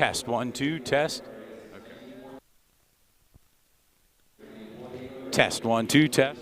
Test 1 2 test. Test 1 2 test.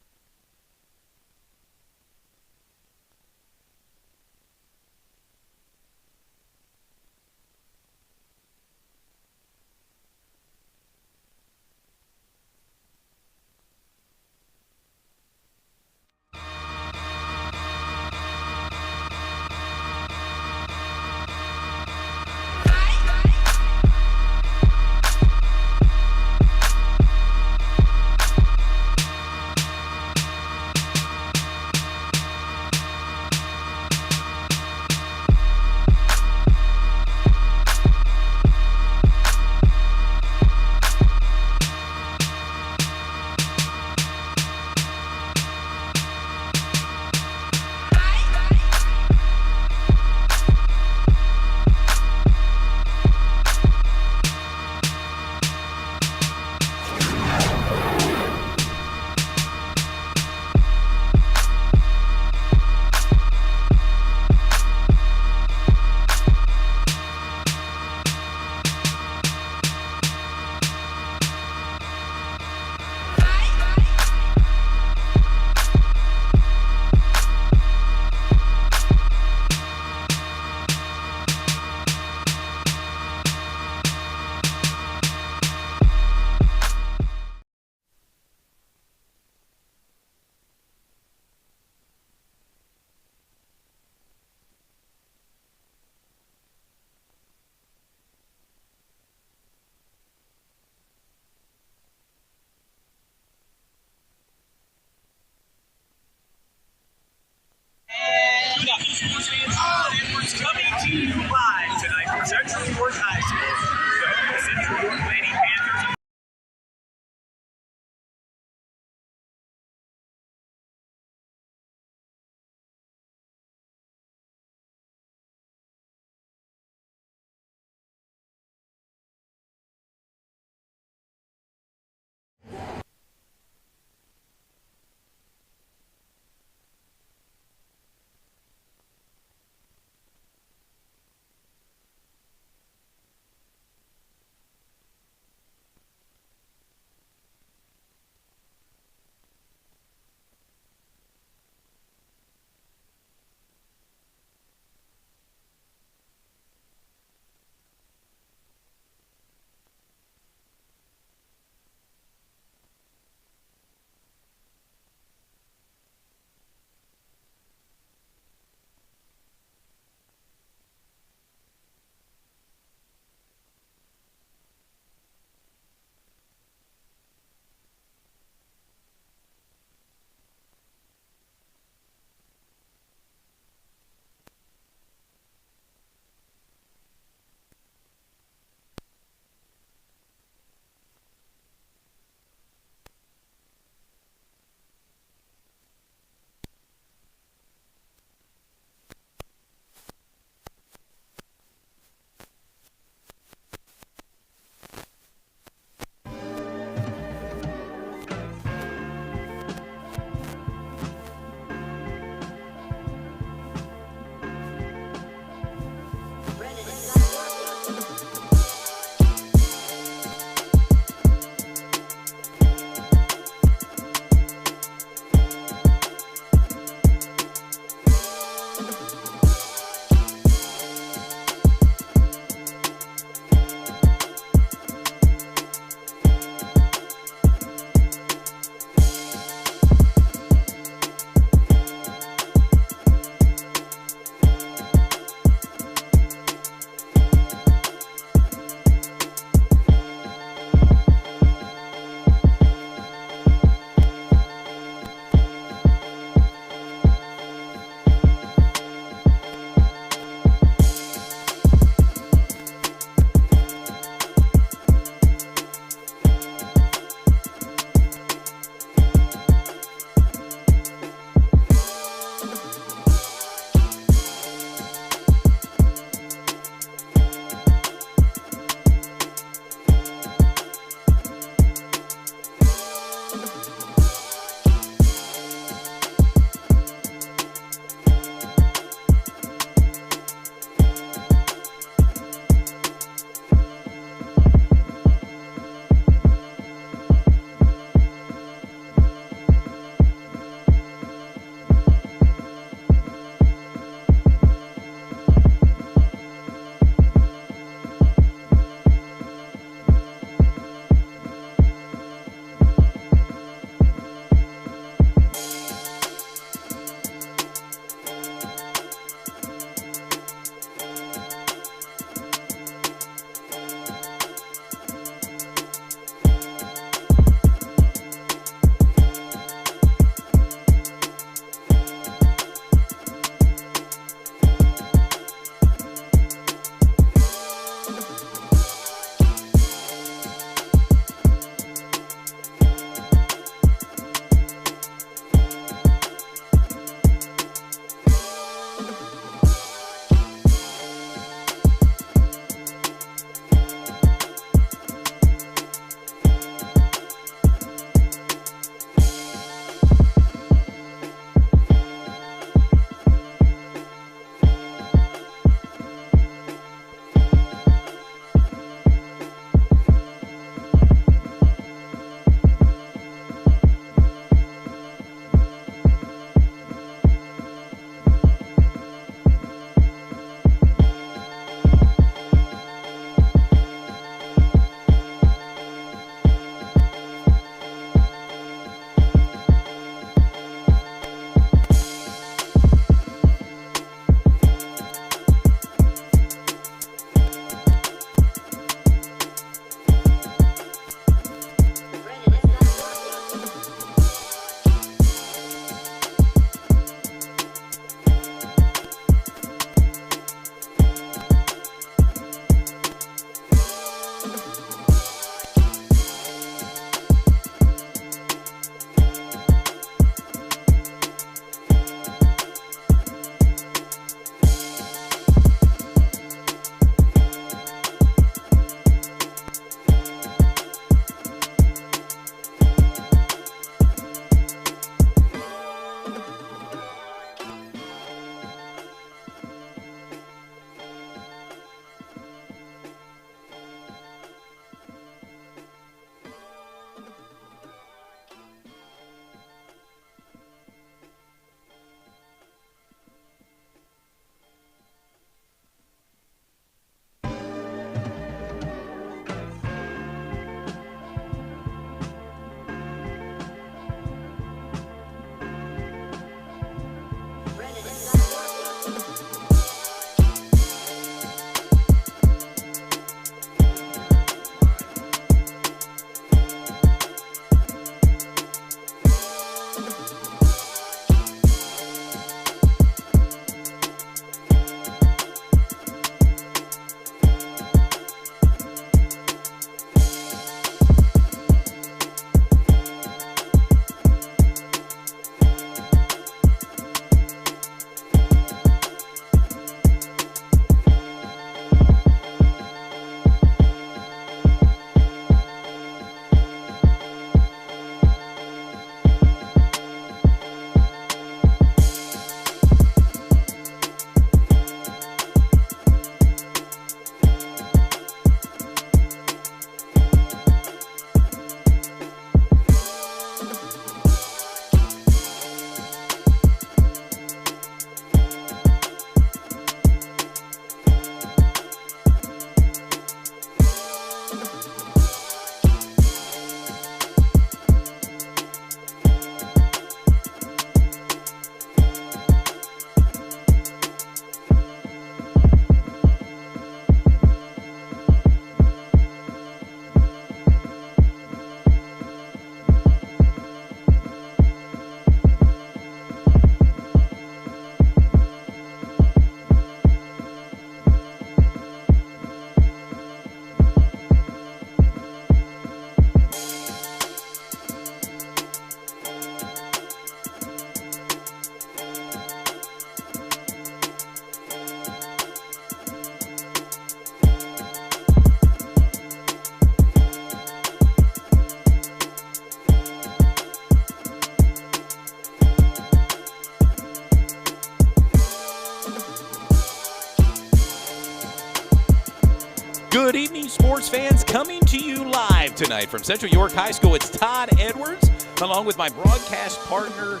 sports fans, coming to you live tonight from Central York High School. It's Todd Edwards, along with my broadcast partner,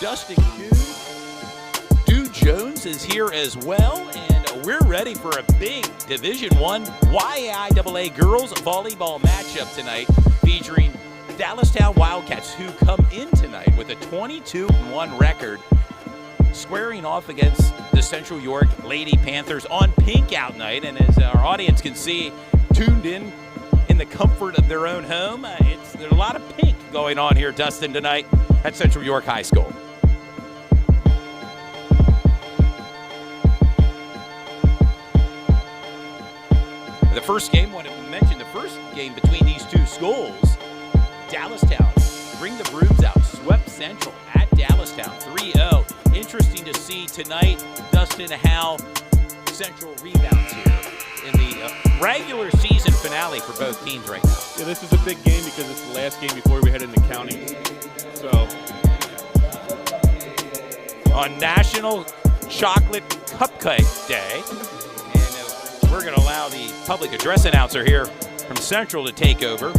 Dustin Kuhn. Stu Jones is here as well, and we're ready for a big Division I YIAA girls volleyball matchup tonight, featuring Dallastown Wildcats, who come in tonight with a 22-1 record, squaring off against the Central York Lady Panthers on Pink Out Night. And as our audience can see, tuned in the comfort of their own home, there's a lot of pink going on here, Dustin, tonight at Central York High School. The first game, I want to mention the first game between these two schools, Dallastown bring the brooms out, swept Central at Dallastown 3-0. Interesting to see tonight, Dustin, how Central rebounds here in the regular season finale for both teams right now. Yeah, this is a big game because it's the last game before we head into county. So, on National Chocolate Cupcake Day, and we're going to allow the public address announcer here from Central to take over.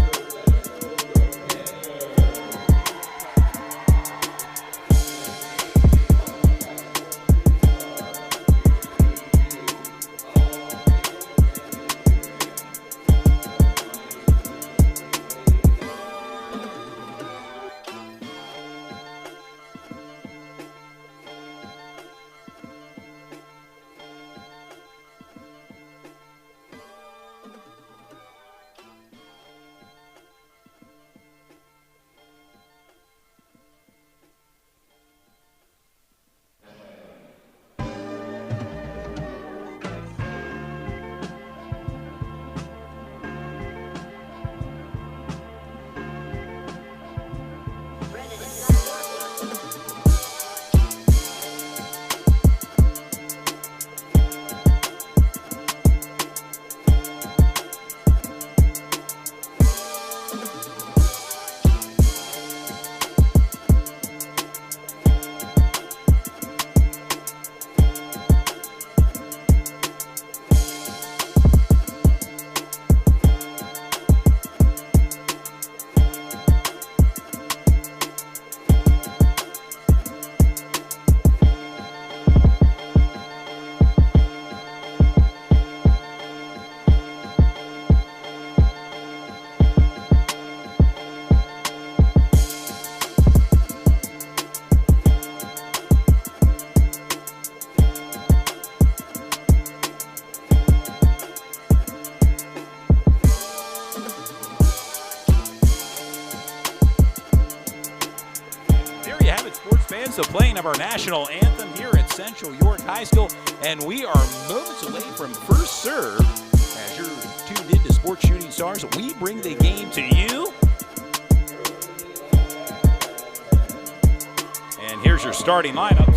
So playing of our national anthem here at Central York High School, and we are moments away from first serve. As you're tuned into Sports Shooting Stars, we bring the game to you. And here's your starting lineups.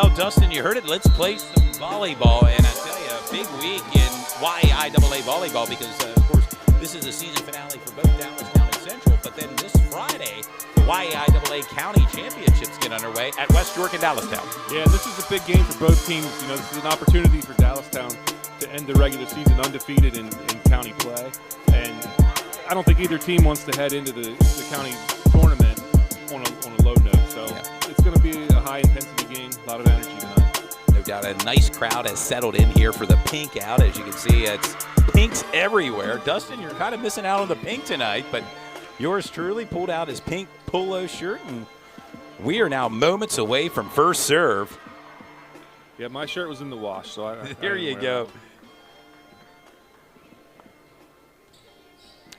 Well, Dustin, you heard it. Let's play some volleyball. And I tell you, a big week in YIAA volleyball because, of course, this is a season finale for both Dallastown and Central. But then this Friday, the YIAA County Championships get underway at West York and Dallastown. Yeah, this is a big game for both teams. You know, this is an opportunity for Dallastown to end the regular season undefeated in county play. And I don't think either team wants to head into the county tournament on a low note. So it's going to be a high-intensity game, a lot of energy tonight. No doubt a nice crowd has settled in here for the pink out. As you can see, it's pinks everywhere. Dustin, you're kind of missing out on the pink tonight, but yours truly pulled out his pink polo shirt, and we are now moments away from first serve. Yeah, my shirt was in the wash, so Here you go.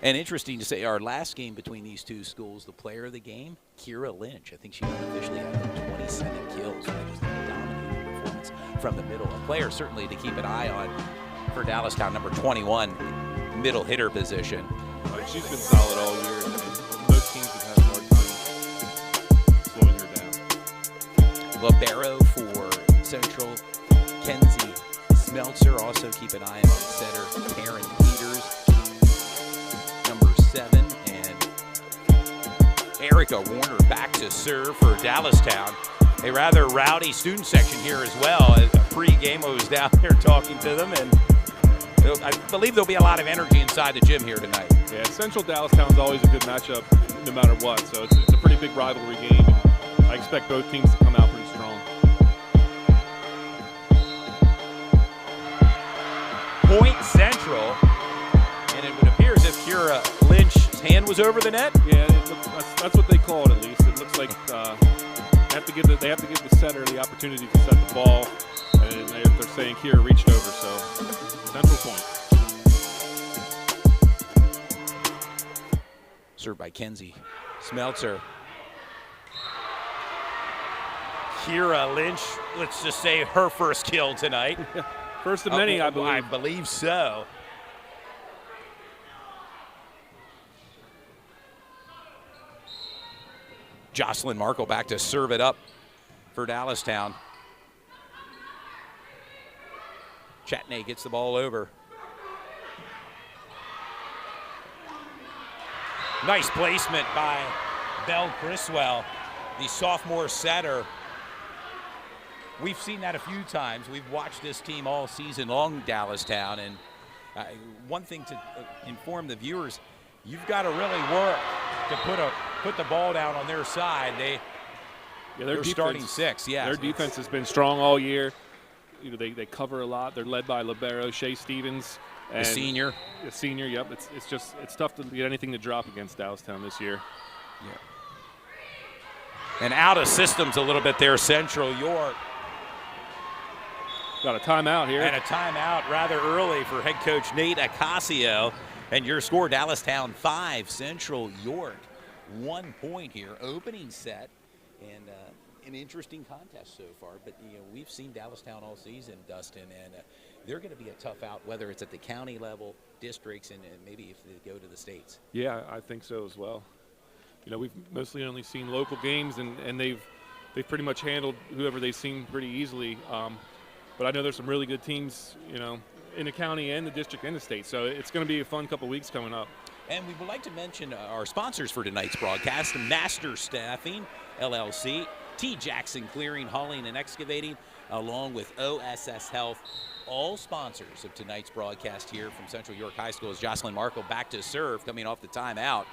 And interesting to say, our last game between these two schools, the player of the game, Kira Lynch. I think she officially had 27 kills. That was a dominating performance from the middle. A player certainly to keep an eye on for Dallastown, number 21, middle hitter position. She's been solid all year, and most teams have had a hard time slowing her down. Libero for Central, Kenzie Smeltzer. Also keep an eye on setter Karen Peters, number 7, and Erica Warner back to serve for Dallastown. A rather rowdy student section here as well. Pre-game, I was down there talking to them, and I believe there'll be a lot of energy inside the gym here tonight. Yeah, Central Dallastown is always a good matchup no matter what, so it's a pretty big rivalry game. I expect both teams to come out pretty strong. Point Central, and it would appear as if Kira Lynch's hand was over the net. Yeah, that's what they call it at least. It looks like they have to give the setter the opportunity to set the ball, and they're saying Kira reached over, so Central point. Served by Kenzie Smeltzer. Kira Lynch, let's just say her first kill tonight. First of many, I believe. I believe so. Jocelyn Markle back to serve it up for Dallastown. Chatney gets the ball over. Nice placement by Belle Criswell, the sophomore setter. We've seen that a few times. We've watched this team all season long, Dallastown, and one thing to inform the viewers, you've got to really work to put the ball down on their side. They're starting 6. Yeah, their defense has been strong all year. You know, they cover a lot. They're led by libero Shea Stevens, and the senior. The senior, yep. It's tough to get anything to drop against Dallastown this year. Yeah. And out of systems a little bit there, Central York. Got a timeout here. And a timeout rather early for head coach Nate Acasio. And your score, Dallastown 5, Central York 1 point here. Opening set, and an interesting contest so far. But we've seen Dallastown all season, Dustin, and they're going to be a tough out, whether it's at the county level, districts, and maybe if they go to the states. Yeah, I think so as well. You know, we've mostly only seen local games, and they've pretty much handled whoever they've seen pretty easily. But I know there's some really good teams, in the county and the district and the state. So it's going to be a fun couple weeks coming up. And we would like to mention our sponsors for tonight's broadcast, Master Staffing, LLC, T. Jackson Clearing, Hauling, and Excavating, along with OSS Health, all sponsors of tonight's broadcast here from Central York High School. As Jocelyn Markle back to serve, coming off the timeout.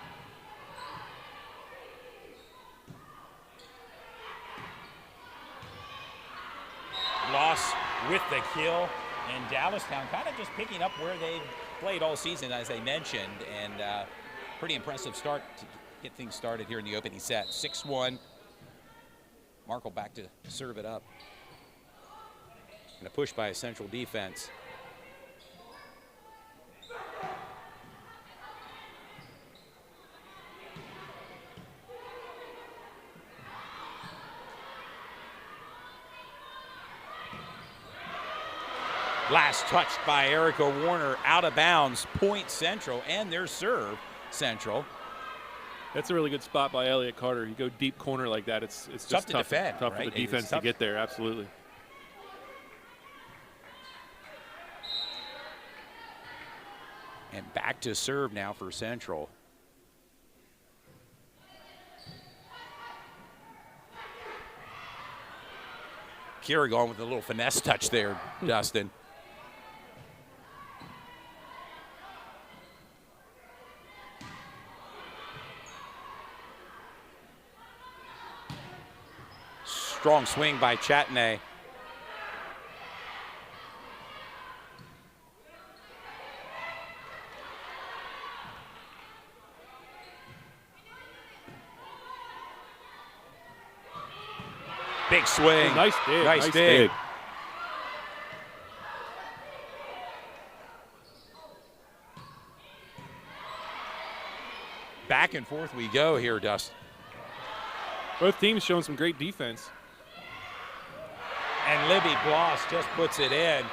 Loss with the kill, and Dallastown kind of just picking up where they've played all season, as I mentioned, and pretty impressive start to get things started here in the opening set. 6-1. Markle back to serve it up. And a push by a Central defense. Last touched by Erica Warner, out of bounds, point Central, and their serve, Central. That's a really good spot by Elliott Carter. You go deep corner like that, it's just tough to defend, tough right? for the defense to get there, absolutely. And back to serve now for Central. Kira going with a little finesse touch there, Dustin. Strong swing by Chatney. Big swing. Oh, nice dig. Nice dig. Back and forth we go here, Dust. Both teams showing some great defense. And Libby Bloss just puts it in.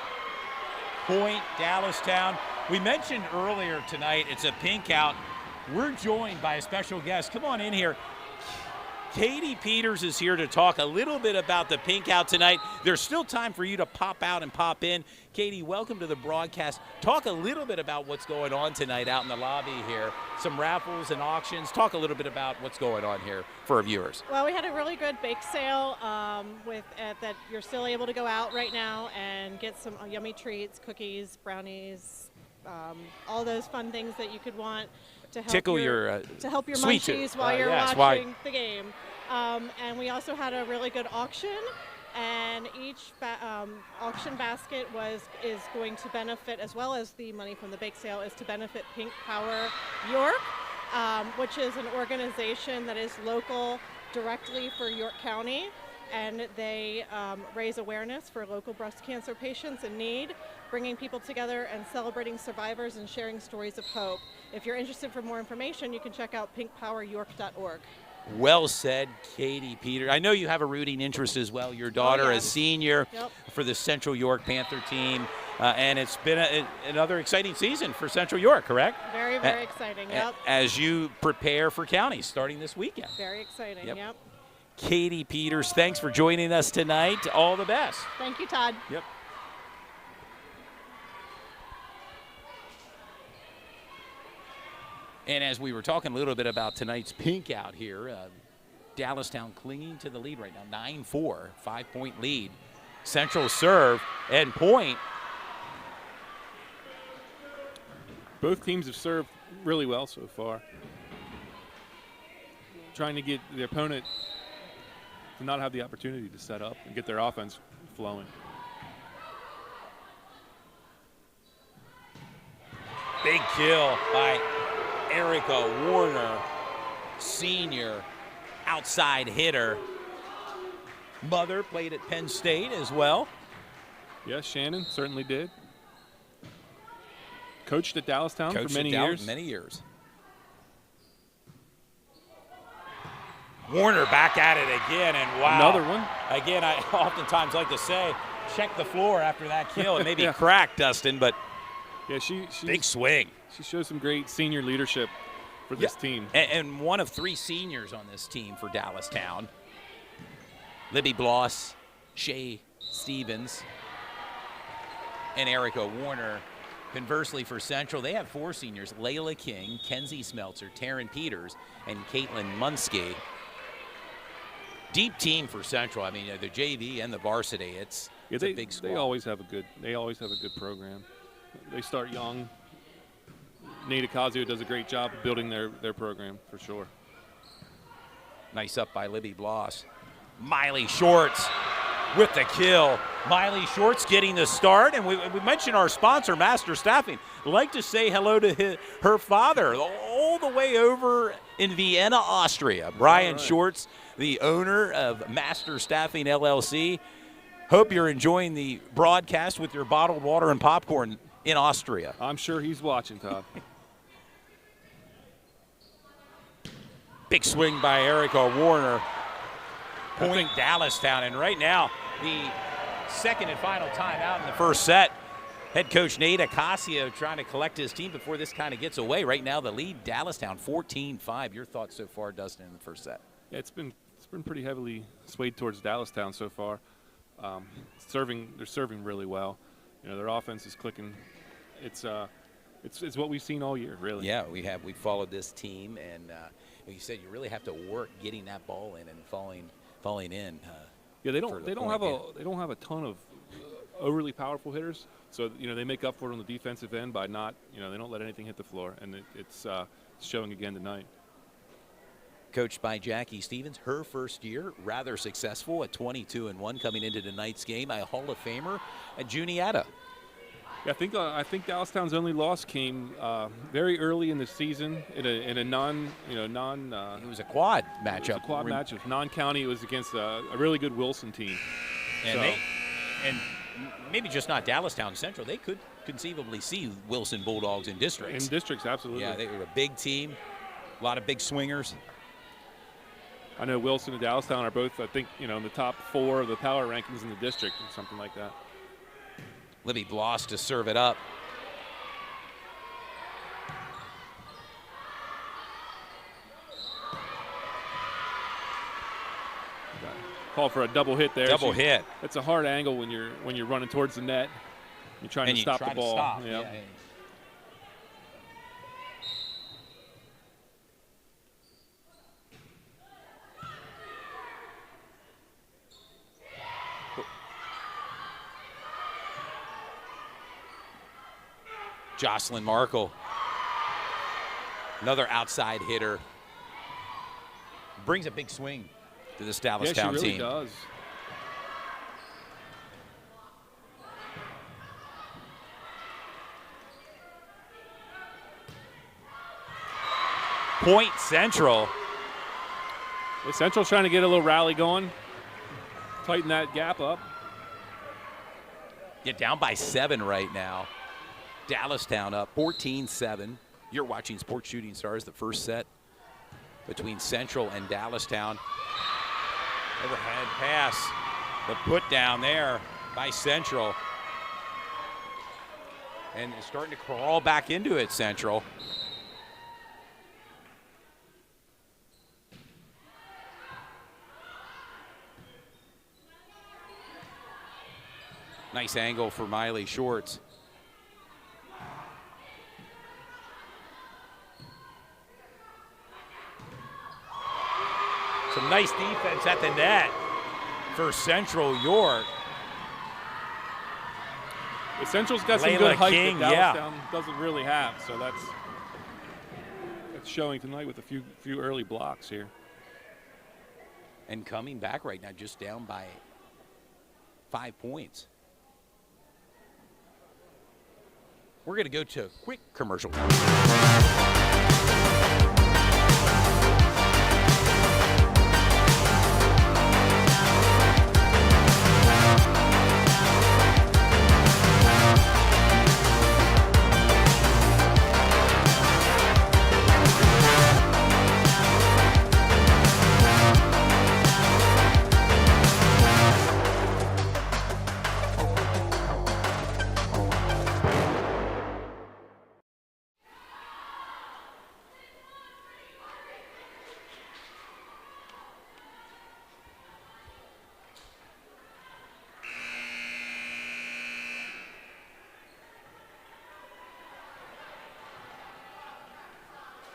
Point, Dallastown. We mentioned earlier tonight it's a pink out. We're joined by a special guest. Come on in here. Katie Peters is here to talk a little bit about the pink out tonight. There's still time for you to pop out and pop in. Katie, welcome to the broadcast. Talk a little bit about what's going on tonight out in the lobby here. Some raffles and auctions. Talk a little bit about what's going on here for our viewers. Well, we had a really good bake sale that you're still able to go out right now and get some yummy treats, cookies, brownies, all those fun things that you could want to help Tickle your munchies while you're watching the game. And we also had a really good auction, and each auction basket is going to benefit, as well as the money from the bake sale, is to benefit Pink Power York, which is an organization that is local directly for York County, and they raise awareness for local breast cancer patients in need, bringing people together and celebrating survivors and sharing stories of hope. If you're interested for more information, you can check out pinkpoweryork.org. Well said, Katie Peters. I know you have a rooting interest as well. Your daughter, a senior for the Central York Panther team. And it's been another exciting season for Central York, correct? Very, very exciting, yep. As you prepare for counties starting this weekend. Very exciting, yep. Katie Peters, thanks for joining us tonight. All the best. Thank you, Todd. Yep. And as we were talking a little bit about tonight's pink out here, Dallastown clinging to the lead right now, 9-4, 5-point lead. Central serve and point. Both teams have served really well so far. Trying to get the opponent to not have the opportunity to set up and get their offense flowing. Big kill by Erica Warner, senior outside hitter. Mother played at Penn State as well. Yes, Shannon certainly did. Coached at Dallastown for many years. Many years. Warner back at it again, and wow. Another one. Again, I oftentimes like to say, check the floor after that kill. It may be cracked, Dustin, but yeah, she big swing. She shows some great senior leadership for this team. And one of three seniors on this team for Dallastown. Libby Bloss, Shay Stevens, and Erica Warner. Conversely for Central, they have four seniors: Layla King, Kenzie Smeltzer, Taryn Peters, and Caitlin Munsky. Deep team for Central. I mean, the JV and the varsity. It's a big squad. They always have a good program. They start young. Nate Ocasio does a great job of building their program for sure. Nice up by Libby Bloss. Miley Shorts with the kill. Miley Shorts getting the start, and we mentioned our sponsor, Master Staffing. I'd like to say hello to her father, all the way over in Vienna, Austria. Brian Shorts, the owner of Master Staffing LLC. Hope you're enjoying the broadcast with your bottled water and popcorn in Austria. I'm sure he's watching, Todd. Big swing by Erica Warner. Point Dallastown, and right now the second and final time out in the first set. Head coach Nate Acasio trying to collect his team before this kind of gets away. Right now, the lead, Dallastown, 14-5. Your thoughts so far, Dustin, in the first set? Yeah, it's been pretty heavily swayed towards Dallastown so far. They're serving really well. You know, their offense is clicking. It's what we've seen all year, really. Yeah, we followed this team, and you said you really have to work getting that ball in and falling in. Yeah, they don't have a ton of overly powerful hitters, so you know they make up for it on the defensive end by not, you know, they don't let anything hit the floor, and it's showing again tonight. Coached by Jackie Stevens, her first year, rather successful at 22-1 coming into tonight's game. A Hall of Famer, Juniata. Yeah, I think Dallastown's only loss came very early in the season in a non. It was a quad matchup. It was a quad matchup, non-county. It was against a really good Wilson team. And maybe just not Dallastown Central. They could conceivably see Wilson Bulldogs in districts. In districts, absolutely. Yeah, they were a big team, a lot of big swingers. I know Wilson and Dallastown are both, I think, in the top 4 of the power rankings in the district or something like that. Libby Bloss to serve it up. Call for a double hit there. Double hit. It's a hard angle when you're running towards the net. You're trying to stop the ball. Yep. Yeah. Jocelyn Markle, another outside hitter, brings a big swing to this Dallastown team. Yeah, she really team. does. Point Central. Central's trying to get a little rally going, tighten that gap up. Get down by 7 right now. Dallastown up 14-7. You're watching Sports Shooting Stars, the first set between Central and Dallastown. Overhead pass, the put down there by Central. And it's starting to crawl back into it, Central. Nice angle for Miley Shorts. Some nice defense at the net for Central York. Central's got some good height that Dallastown doesn't really have, so that's showing tonight with a few early blocks here. And coming back right now, just down by 5 points. We're going to go to a quick commercial.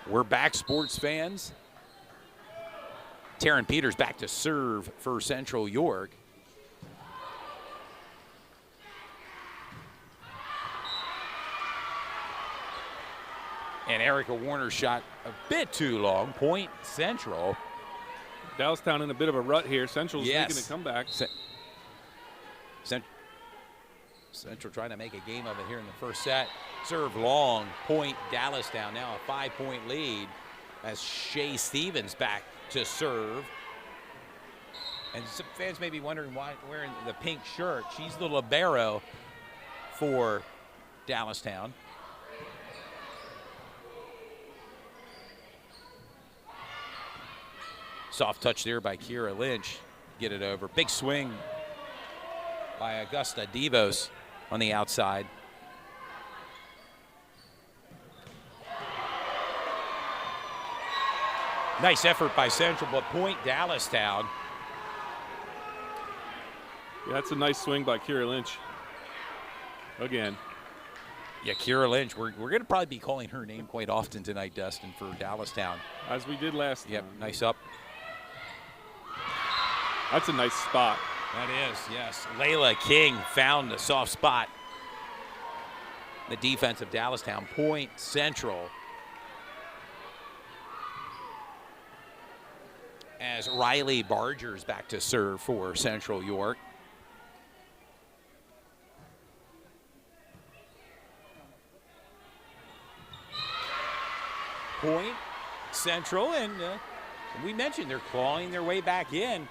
We're back, sports fans. Taryn Peters back to serve for Central York. And Erica Warner shot a bit too long. Point Central. Dallastown in a bit of a rut here. Central's making a comeback. Central trying to make a game of it here in the first set. Serve long, point Dallastown. Now a 5-point lead as Shay Stevens back to serve. And some fans may be wondering why wearing the pink shirt. She's the libero for Dallastown. Soft touch there by Kira Lynch. Get it over. Big swing by Augusta Devos on the outside. Nice effort by Central, but point Dallastown. Yeah, that's a nice swing by Kira Lynch. Again. Yeah, Kira Lynch. We're going to probably be calling her name quite often tonight, Dustin, for Dallastown. As we did last time. Yep, nice up. That's a nice spot. That is, yes. Layla King found the soft spot. The defense of Dallastown. Point Central. As Riley Barger's back to serve for Central York. Point Central, and we mentioned they're clawing their way back in.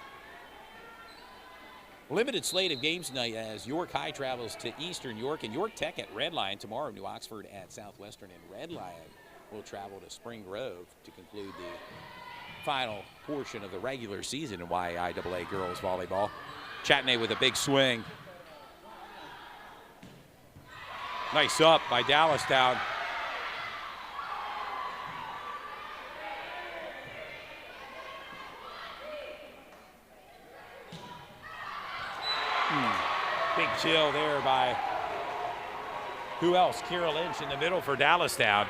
Limited slate of games tonight as York High travels to Eastern York and York Tech at Red Lion tomorrow. New Oxford at Southwestern, and Red Lion will travel to Spring Grove to conclude the final portion of the regular season in YIAA girls volleyball. Chatney with a big swing. Nice up by Dallastown. Big chill there by who else? Kira Lynch in the middle for Dallastown.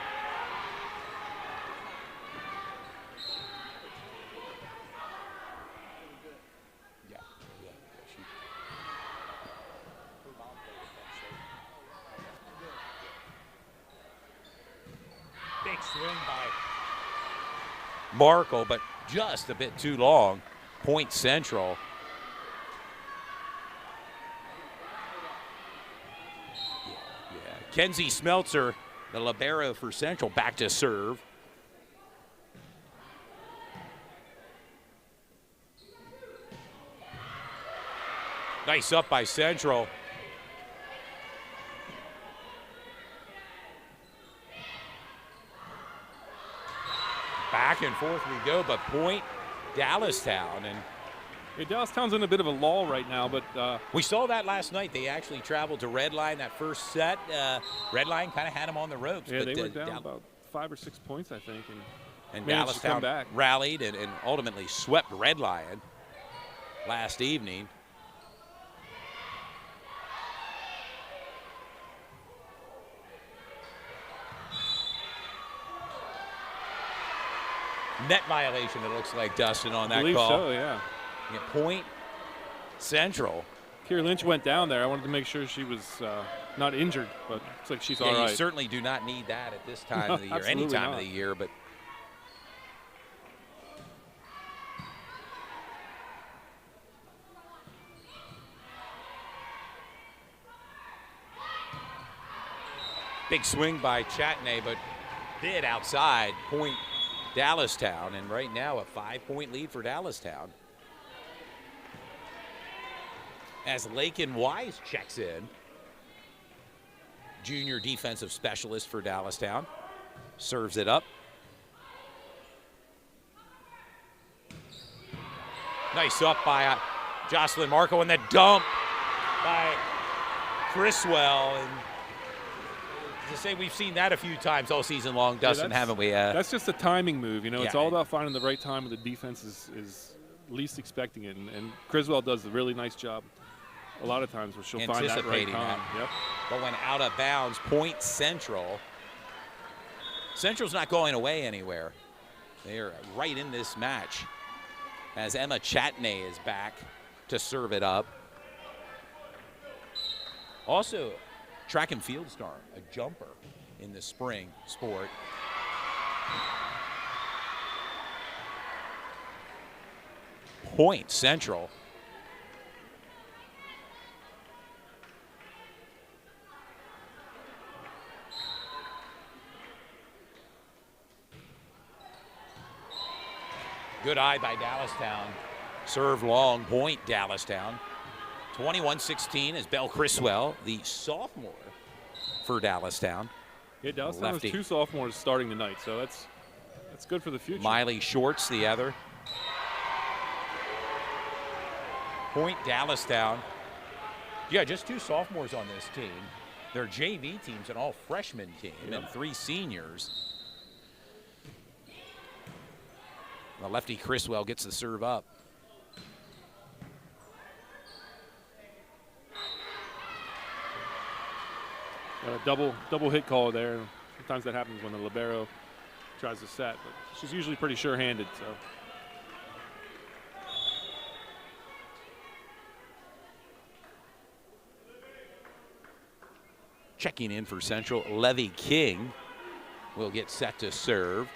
Big swing by Markle, but just a bit too long. Point Central. Kenzie Smeltzer, the libero for Central, back to serve. Nice up by Central. Back and forth we go, but point Dallastown. And yeah, Dallastown's in a bit of a lull right now, but we saw that last night. They actually traveled to Red Line that first set. Red Line kind of had them on the ropes. Yeah, but they were down about 5 or 6 points, I think, and Dallastown rallied and ultimately swept Red Lion last evening. Net violation, it looks like, Dustin, on that call. I believe so, yeah. Point Central. Kira Lynch went down there. I wanted to make sure she was not injured, but looks like she's all right. You certainly do not need that at this time of the year, any time of the year. But big swing by Chatney, but did outside. Point Dallastown, and right now a 5-point lead for Dallastown. As Lakin Wise checks in, junior defensive specialist for Dallastown, serves it up. Nice up by Jocelyn Marco, and the dump by Criswell. And to say we've seen that a few times all season long, Dustin, haven't we? That's just a timing move. You know, it's all about finding the right time when the defense is least expecting it. And Criswell does a really nice job a lot of times where she'll find that right time. Yep. But when out of bounds, point Central. Central's not going away anywhere. They're right in this match as Emma Chatney is back to serve it up. Also, track and field star, a jumper in the spring sport. Point Central. Good eye by Dallastown. Serve long, point Dallastown. 21-16 is Belle Criswell, the sophomore for Dallastown. Yeah, Dallastown has 2 sophomores starting tonight, so that's good for the future. Miley Shorts, the other. Point Dallastown. Yeah, just 2 sophomores on this team. Their JV team's an all freshman team and 3 seniors. The lefty Criswell gets the serve up. A double hit call there. Sometimes that happens when the libero tries to set, but she's usually pretty sure-handed. So. Checking in for Central, Levy King will get set to serve.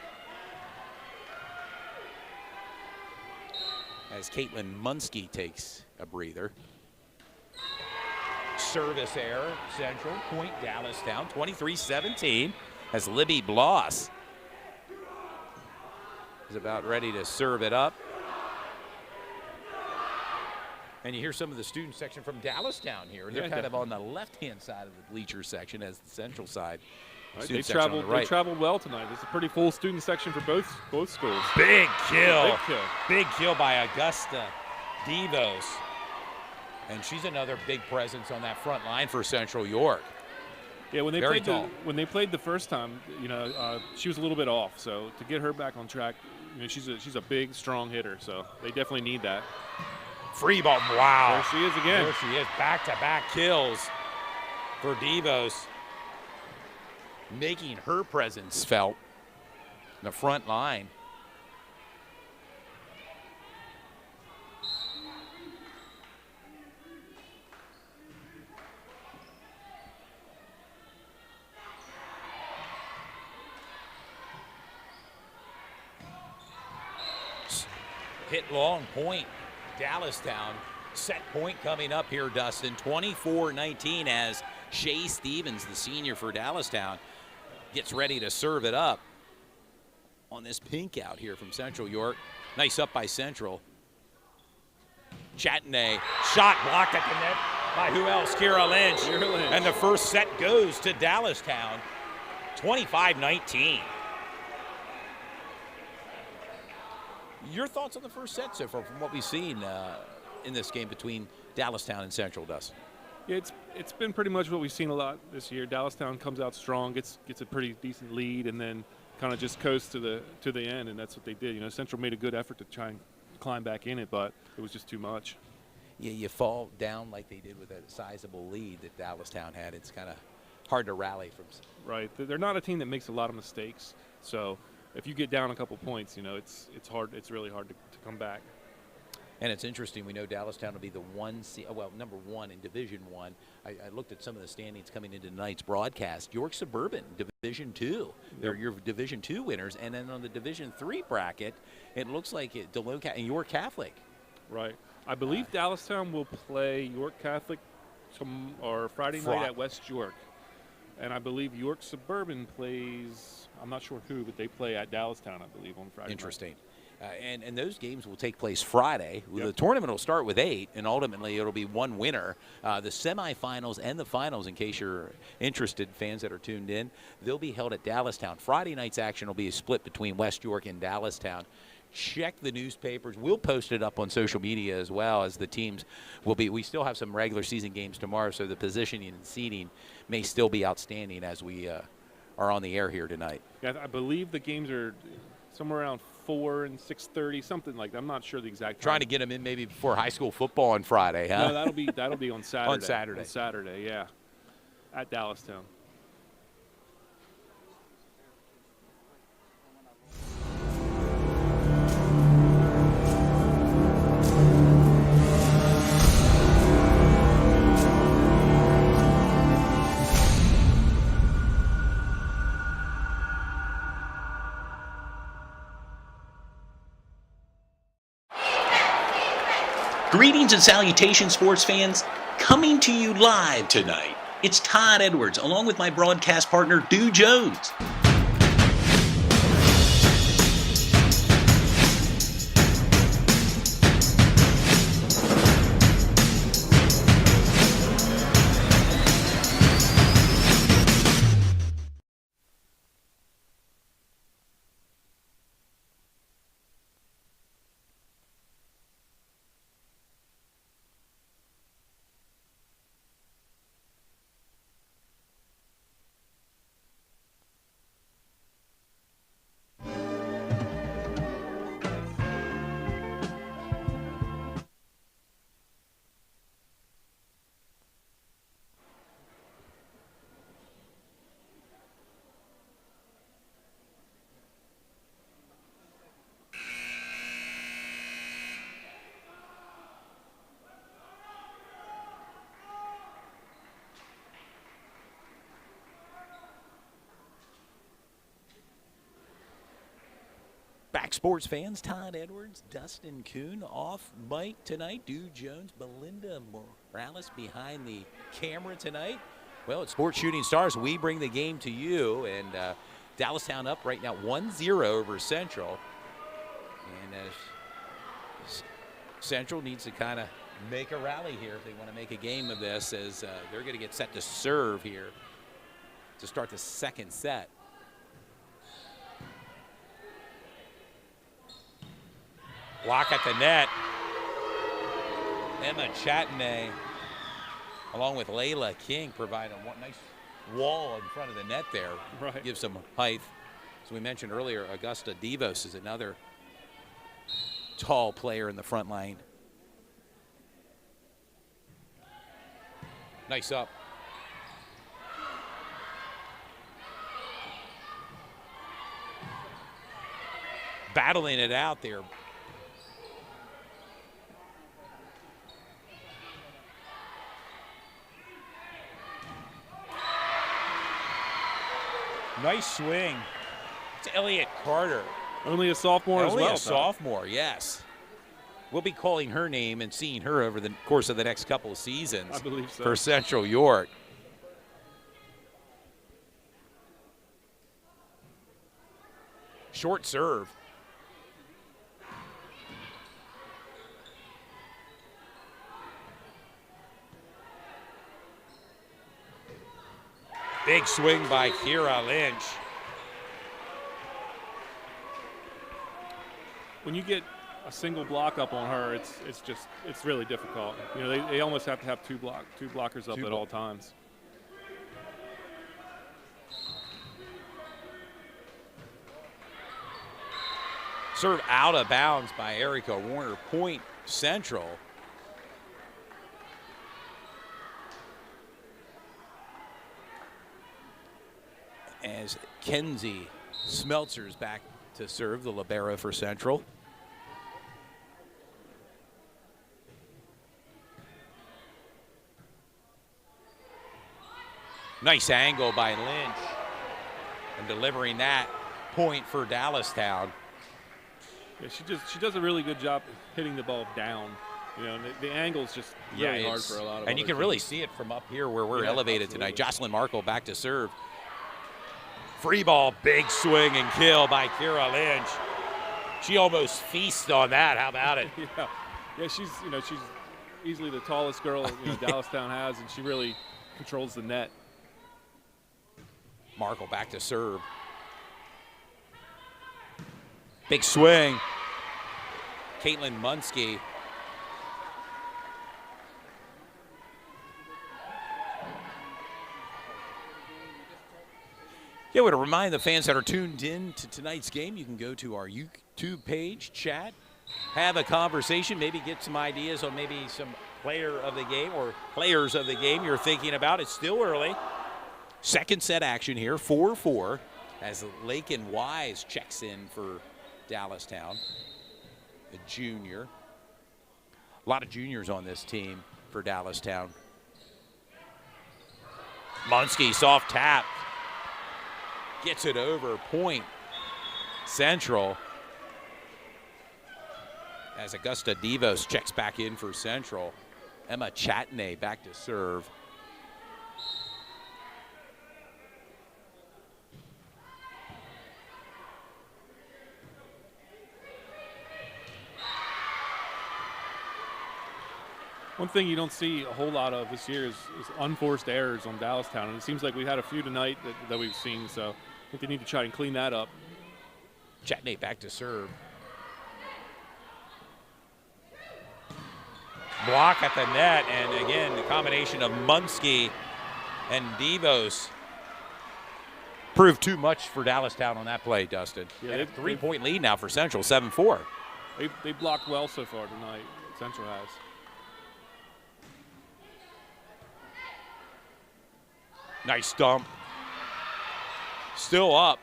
As Caitlin Munsky takes a breather. Service error, Central, point Dallastown, 23-17, as Libby Bloss is about ready to serve it up. And you hear some of the student section from Dallastown here. They're kind of on the left-hand side of the bleacher section as the Central side. Right, they traveled well tonight. It's a pretty full student section for both schools. Big kill. Big kill by Augusta Devos. And she's another big presence on that front line for Central York. Yeah, when they played the first time, she was a little bit off. So to get her back on track, she's a big, strong hitter. So they definitely need that. Free ball, wow. There she is again. There she is, back-to-back kills for Devos, making her presence felt in the front line. Hit long point. Dallastown, set point coming up here, Dustin. 24-19 as Shay Stevens, the senior for Dallastown, gets ready to serve it up on this pink out here from Central York. Nice up by Central. Chatney, shot blocked at the net by who else? Kira Lynch. And the first set goes to Dallastown, 25-19. Your thoughts on the first set so far from what we've seen in this game between Dallastown and Central, Dustin? Yeah, it's been pretty much what we've seen a lot this year. Dallastown comes out strong, gets a pretty decent lead, and then kind of just coasts to the end, and that's what they did. Central made a good effort to try and climb back in it, but it was just too much. Yeah, you fall down like they did with a sizable lead that Dallastown had. It's kind of hard to rally from. Right. They're not a team that makes a lot of mistakes, so if you get down a couple points, it's hard. It's really hard to come back. And it's interesting. We know Dallastown will be the number one in Division One. I looked at some of the standings coming into tonight's broadcast. York Suburban, Division Two. They're your Division Two winners. And then on the Division Three bracket, it looks like and York Catholic. Right. I believe Dallastown will play York Catholic Friday night at West York. And I believe York Suburban plays, I'm not sure who, but they play at Dallastown, I believe, on Friday. Interesting. And those games will take place Friday. Yep. The tournament will start with 8, and ultimately it'll be one winner. The semifinals and the finals, in case you're interested, fans that are tuned in, they'll be held at Dallastown. Friday night's action will be a split between West York and Dallastown. Check the newspapers. We'll post it up on social media as well as the teams will be. We still have some regular season games tomorrow, so the positioning and seeding may still be outstanding as we are on the air here tonight. Yeah, I believe the games are somewhere around 4 and 6:30, something like that. I'm not sure the exact time. Trying to get them in maybe before high school football on Friday, huh? No, that'll be on Saturday. On Saturday. On Saturday, yeah, at Dallastown. Greetings and salutations, sports fans. Coming to you live tonight, it's Todd Edwards, along with my broadcast partner, Stu Jones. back, sports fans. Todd Edwards, Dustin Kuhn off mic tonight. Dew Jones, Belinda Morales behind the camera tonight. Well, it's Sports Shooting Stars. We bring the game to you, and Dallastown up right now 1-0 over Central. And as Central needs to kind of make a rally here if they want to make a game of this, as they're going to get set to serve here to start the second set. Block at the net. Emma Chatney, along with Layla King, provide a nice wall in front of the net there. Right. Give some height. As we mentioned earlier, Augusta Devos is another tall player in the front line. Nice up. Battling it out there. Nice swing. It's Elliott Carter. Only a sophomore as well. Only a sophomore, yes. We'll be calling her name and seeing her over the course of the next couple of seasons. I believe so. For Central York. Short serve. Big swing by Kira Lynch. When you get a single block up on her, it's really difficult. You know, they almost have to have two blockers up at all times. Serve out of bounds by Erica Warner. Point Central. As Kenzie Smeltzer's back to serve, the libero for Central. Nice angle by Lynch. And delivering that point for Dallastown. Yeah, she does a really good job hitting the ball down. You know, the angle's just really hard for a lot of And you can teams. really see it from up here where we're elevated tonight. Jocelyn Markle back to serve. Free ball, big swing and kill by Kira Lynch. She almost feasts on that. How about it? Yeah, she's easily the tallest girl Dallastown has, and she really controls the net. Markle back to serve. Big swing. Caitlin Munsky. Yeah, I would remind the fans that are tuned in to tonight's game, you can go to our YouTube page, chat, have a conversation, maybe get some ideas on maybe some player of the game or players of the game you're thinking about. It's still early. Second set action here, 4-4, as Lakin Wise checks in for Dallastown, a junior. A lot of juniors on this team for Dallastown. Munsky, soft tap. Gets it over, point Central. As Augusta Devos checks back in for Central. Emma Chatney back to serve. One thing you don't see a whole lot of this year is unforced errors on Dallastown, and it seems like we had a few tonight that we've seen, so I think they need to try and clean that up. Chatney back to serve. Block at the net, and again, the combination of Munsky and Devos proved too much for Dallastown on that play, Dustin. Yeah, a 3-point lead now for Central, 7-4. They blocked well so far tonight, Central has. Nice dump. Still up.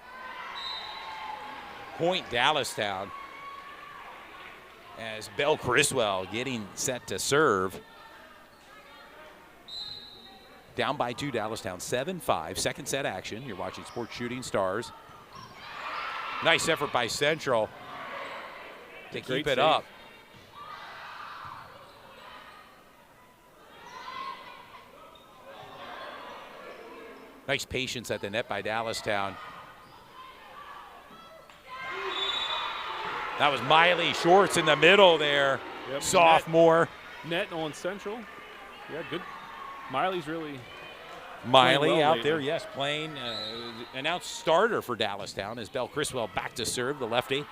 Point Dallastown. As Belle Criswell getting set to serve. Down by 2, Dallastown, 7-5. Second set action. You're watching Sports Shooting Stars. Nice effort by Central. to keep it up. Nice patience at the net by Dallastown. That was Miley Shorts in the middle there. Yep. Sophomore. Net on Central. Yeah, good. Miley's really Miley well out lately. there, yes, playing. Announced starter for Dallastown as Belle Criswell back to serve, the lefty.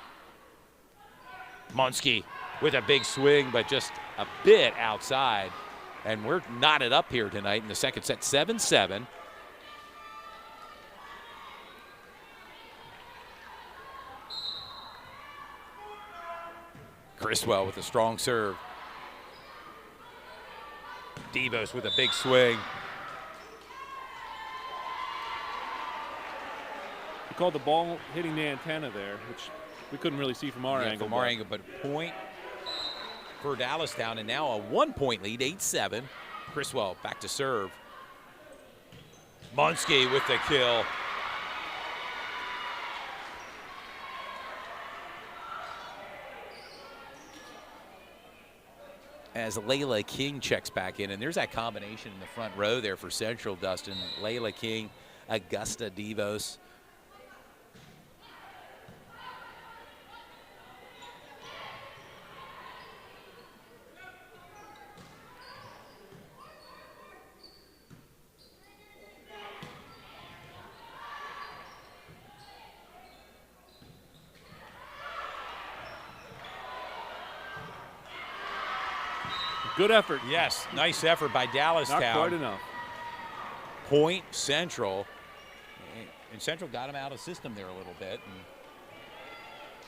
Munsky with a big swing, but just a bit outside. And we're knotted up here tonight in the second set, 7-7. Criswell with a strong serve. Devos with a big swing. We called the ball hitting the antenna there, which we couldn't really see from our angle. From our angle, but point for Dallastown, and now a 1-point lead, 8-7. Criswell back to serve. Munsky with the kill. As Layla King checks back in, and there's that combination in the front row there for Central, Dustin. Layla King, Augusta Devos. Good effort. Yes, nice effort by Dallastown. Not quite enough. Point Central. And Central got him out of system there a little bit. And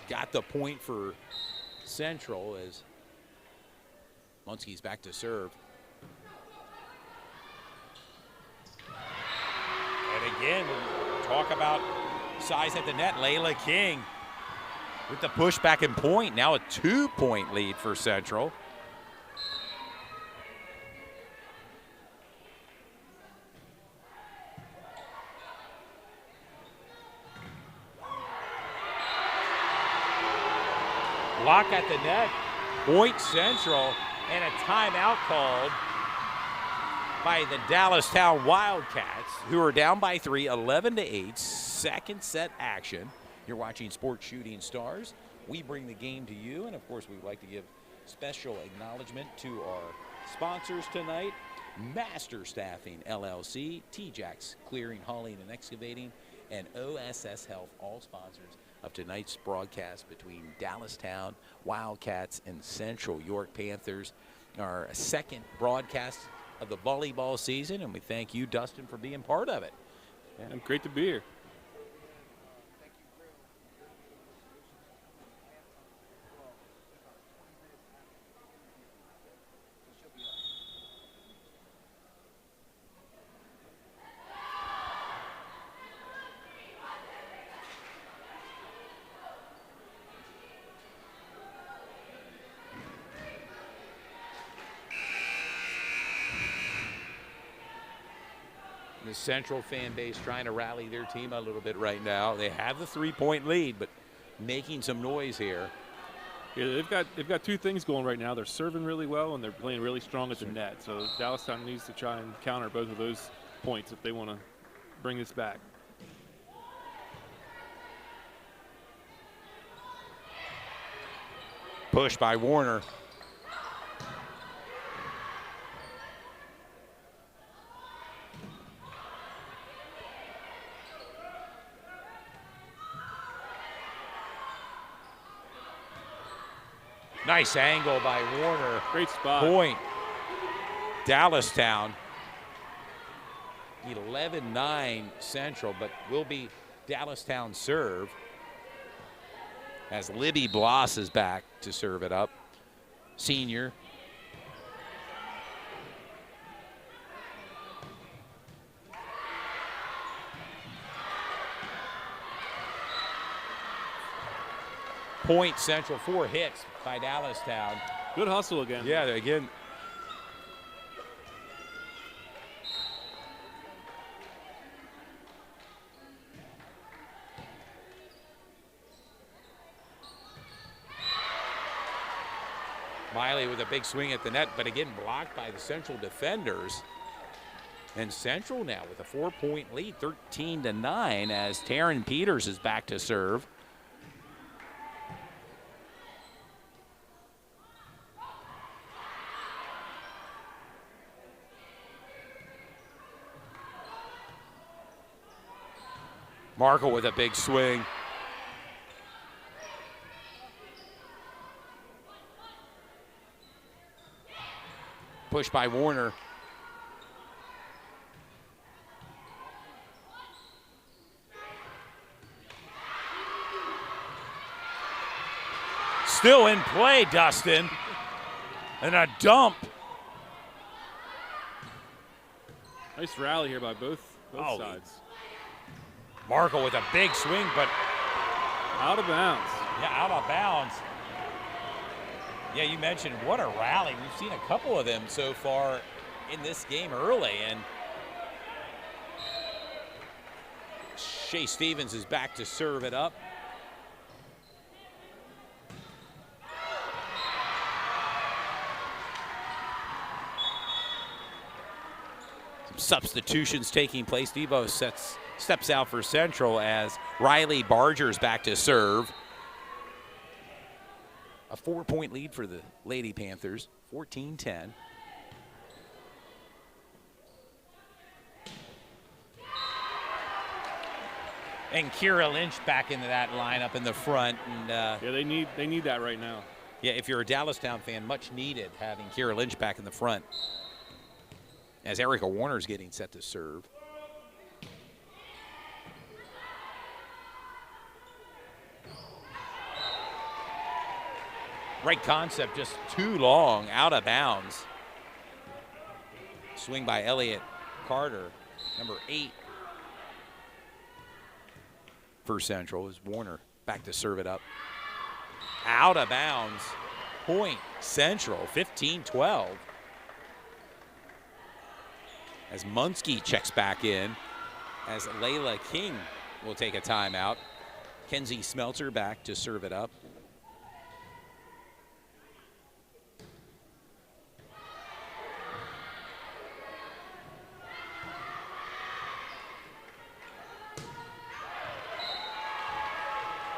got the point for Central as Munsky's back to serve. And again, talk about size at the net. Layla King with the pushback and point. Now a 2-point lead for Central. Block at the net, Point Central, and a timeout called by the Dallastown Wildcats, who are down by 3, 11-8, second set action. You're watching Sports Shooting Stars. We bring the game to you, and of course we would like to give special acknowledgement to our sponsors tonight. Master Staffing LLC, T-Jax Clearing, Hauling, and Excavating, and OSS Health, all sponsors of tonight's broadcast between Dallastown Wildcats and Central York Panthers. Our second broadcast of the volleyball season, and we thank you, Dustin, for being part of it. And great to be here. The Central fan base trying to rally their team a little bit right now. They have the 3-point lead, but making some noise here. Yeah, they've got two things going right now. They're serving really well, and they're playing really strong at the net. So Dallastown needs to try and counter both of those points if they want to bring this back. Push by Warner. Nice angle by Warner. Great spot. Point. Dallastown. 11-9 Central, but will be Dallastown serve as Libby Bloss is back to serve it up. Senior. Point Central, 4 hits by Dallastown. Good hustle again. Yeah, again. Riley with a big swing at the net, but again blocked by the Central defenders. And Central now with a 4-point lead, 13-9, as Taryn Peters is back to serve. Markle with a big swing. Push by Warner. Still in play, Dustin. And a dump. Nice rally here by both sides. Markle with a big swing, but out of bounds. Yeah, out of bounds. Yeah, you mentioned what a rally. We've seen a couple of them so far in this game early, and Shea Stevens is back to serve it up. Some substitutions taking place. Devo steps out for Central as Riley Barger's back to serve. A 4-point lead for the Lady Panthers, 14-10. And Kira Lynch back into that lineup in the front. And yeah, they need that right now. Yeah, if you're a Dallastown fan, much needed having Kira Lynch back in the front. As Erica Warner's getting set to serve. Right concept, just too long, out of bounds. Swing by Elliott Carter, number 8 for Central, is Warner back to serve it up. Out of bounds, point Central, 15-12. As Munsky checks back in, as Layla King will take a timeout. Kenzie Smeltzer back to serve it up.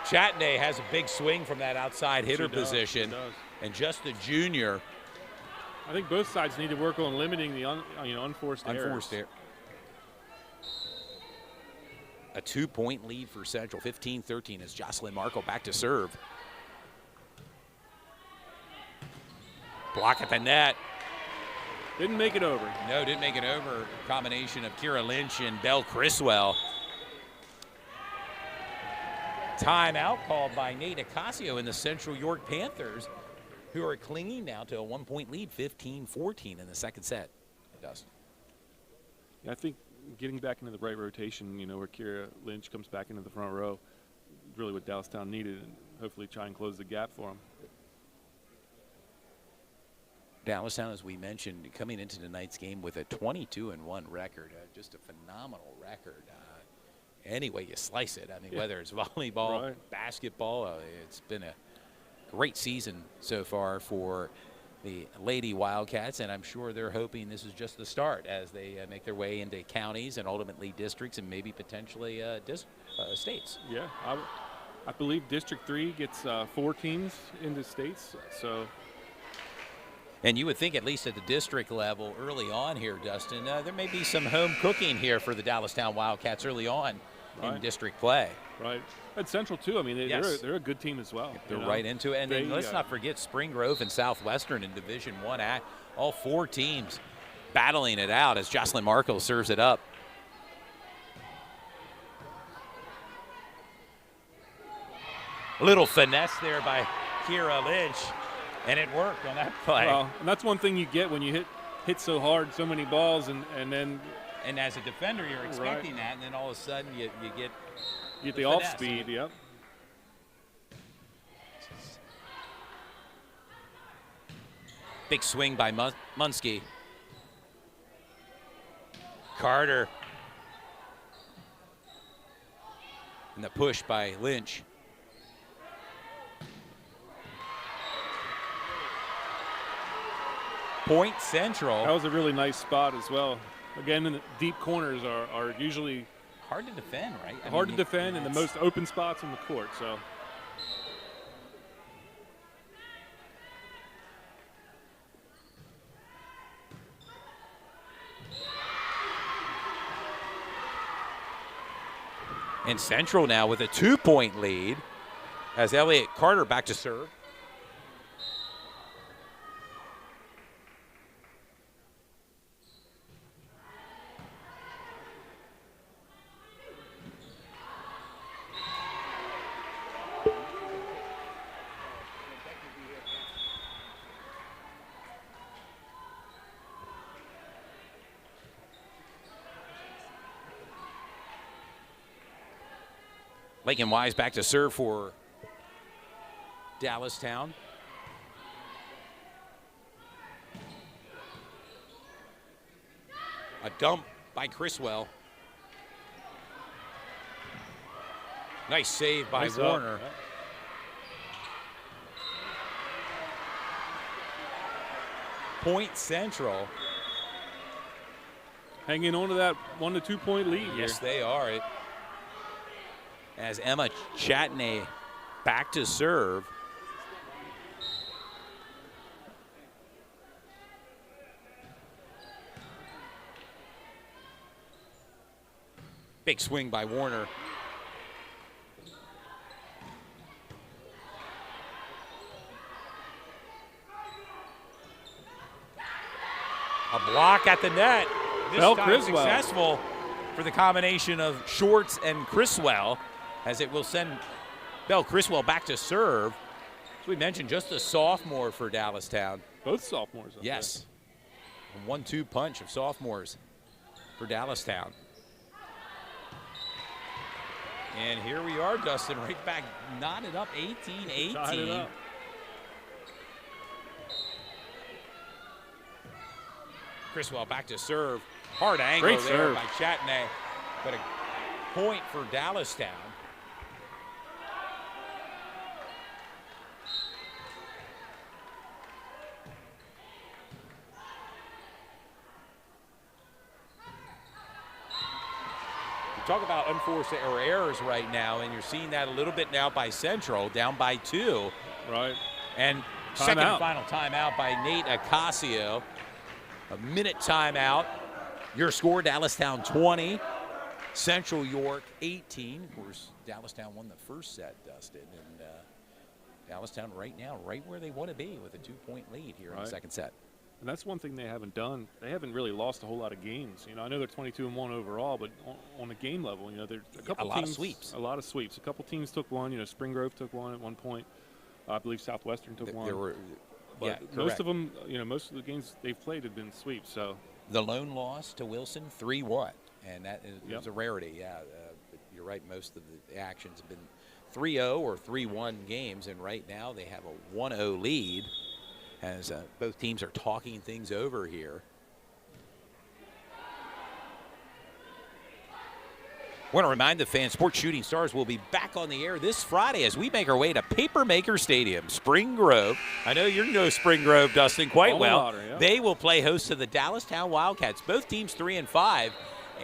Chatney has a big swing from that outside hitter position, and just a junior. I think both sides need to work on limiting the unforced errors. A 2-point lead for Central, 15-13, as Jocelyn Markle back to serve. Block at the net. Didn't make it over. No, didn't make it over. Combination of Kira Lynch and Belle Criswell. Timeout called by Nate Acasio in the Central York Panthers, who are clinging now to a 1-point lead, 15-14 in the second set. Dustin. Yeah, I think getting back into the right rotation, where Kira Lynch comes back into the front row, is really what Dallastown needed, and hopefully try and close the gap for them. Dallastown, as we mentioned, coming into tonight's game with a 22-1 record, just a phenomenal record. Any way you slice it, I mean, whether it's volleyball, basketball, it's been a great season so far for the Lady Wildcats, and I'm sure they're hoping this is just the start as they make their way into counties and ultimately districts and maybe potentially states. Yeah, I believe District 3 gets 4 teams into states, so. And you would think, at least at the district level early on here, Dustin, there may be some home cooking here for the Dallastown Wildcats early on in district play. Right. And Central, too. I mean, they're a good team as well. They're right into it. And then let's not forget Spring Grove and Southwestern in Division I. All 4 teams battling it out as Jocelyn Markle serves it up. A little finesse there by Kira Lynch. And it worked on that play. Well, and that's one thing you get when you hit so hard, so many balls, and then. And as a defender, you're expecting that, and then all of a sudden you get the off speed. Yep. Big swing by Munsky. Carter. And the push by Lynch. Point Central. That was a really nice spot as well. Again, in the deep corners are usually hard to defend, right? Hard to defend and the most open spots on the court. So. And Central now with a 2-point lead as Elliott Carter back to serve. Lakin Wise back to serve for Dallastown. A dump by Criswell. Nice save by Warner. Point Central. Hanging on to that 1 to 2 point lead. Yes, they are. As Emma Chatney back to serve. Big swing by Warner. A block at the net. This time Criswell. Successful for the combination of Shorts and Criswell, as it will send Belle Criswell back to serve. As we mentioned, just a sophomore for Dallastown. Both sophomores. Yes. A 1-2 punch of sophomores for Dallastown. And here we are, Dustin, right back, knotted up 18-18. Tied it up. Criswell back to serve. Hard angle Great there serve by Chatney, but a point for Dallastown. Talk about unforced errors right now, and you're seeing that a little bit now by Central, down by 2. Right. And second and final timeout by Nate Acasio. A minute timeout. Your score, Dallastown 20, Central York 18. Of course, Dallastown won the first set, Dustin, and Dallastown right now right where they want to be with a 2-point lead here in the second set. And that's one thing they haven't done. They haven't really lost a whole lot of games. You know, I know they're 22-1 overall, but on a game level, you know, there's a couple teams. Of sweeps. A lot of sweeps. A couple teams took one. You know, Spring Grove took one at one point. I believe Southwestern took one. There were, but most of them, you know, most of the games they've played have been sweeps. So the lone loss to Wilson, 3-1, and that is a rarity. Yeah, but you're right. Most of the actions have been 3-0 or 3-1 games, and right now they have a 1-0 lead. As both teams are talking things over here. I want to remind the fans, Sports Shooting Stars will be back on the air this Friday as we make our way to Papermaker Stadium, Spring Grove. I know you know Spring Grove, Dustin, quite well. They will play host to the Dallastown Wildcats, both teams 3-5.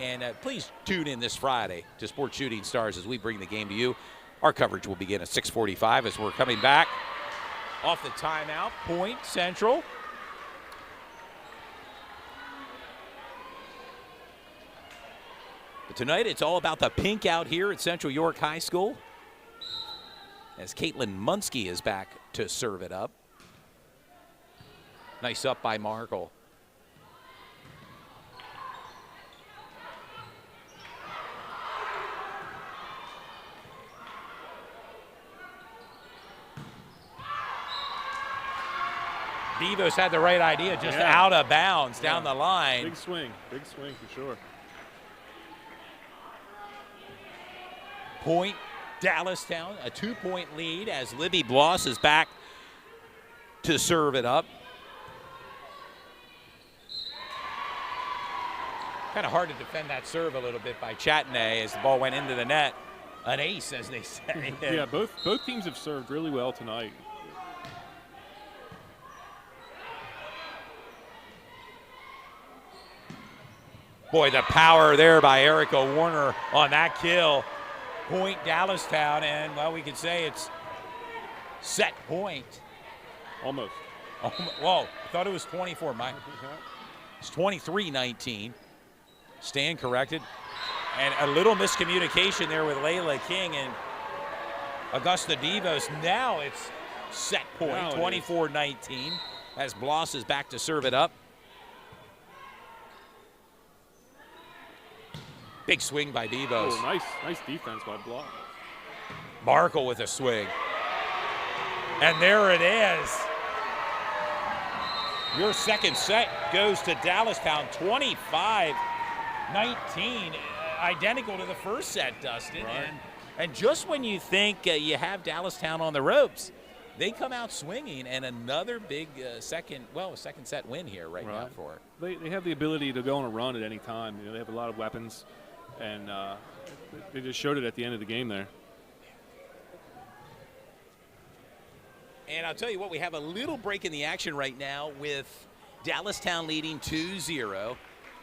And please tune in this Friday to Sports Shooting Stars as we bring the game to you. Our coverage will begin at 6:45 as we're coming back. Off the timeout, Point Central. But tonight it's all about the pink out here at Central York High School. As Caitlin Munsky is back to serve it up. Nice up by Markle. Devos had the right idea, just out of bounds down the line. Big swing for sure. Point Dallastown, a 2-point lead as Libby Bloss is back to serve it up. Kind of hard to defend that serve a little bit by Chatney as the ball went into the net. An ace, as they say. Yeah, both teams have served really well tonight. Boy, the power there by Erica Warner on that kill. Point Dallastown, and, well, we could say it's set point. Almost. Whoa, I thought it was 24. It's 23-19. Stand corrected. And a little miscommunication there with Layla King and Augusta Devos. Now it's set point, 24-19, as Bloss is back to serve it up. Big swing by Devos. Oh, nice defense by Bloss. Markle with a swing. And there it is. Your second set goes to Dallastown, 25-19, identical to the first set, Dustin. Right. And just when you think you have Dallastown on the ropes, they come out swinging, and another big second set win here right now for it. They have the ability to go on a run at any time. You know, they have a lot of weapons, and they just showed it at the end of the game there. And I'll tell you what, we have a little break in the action right now with Dallastown leading 2-0.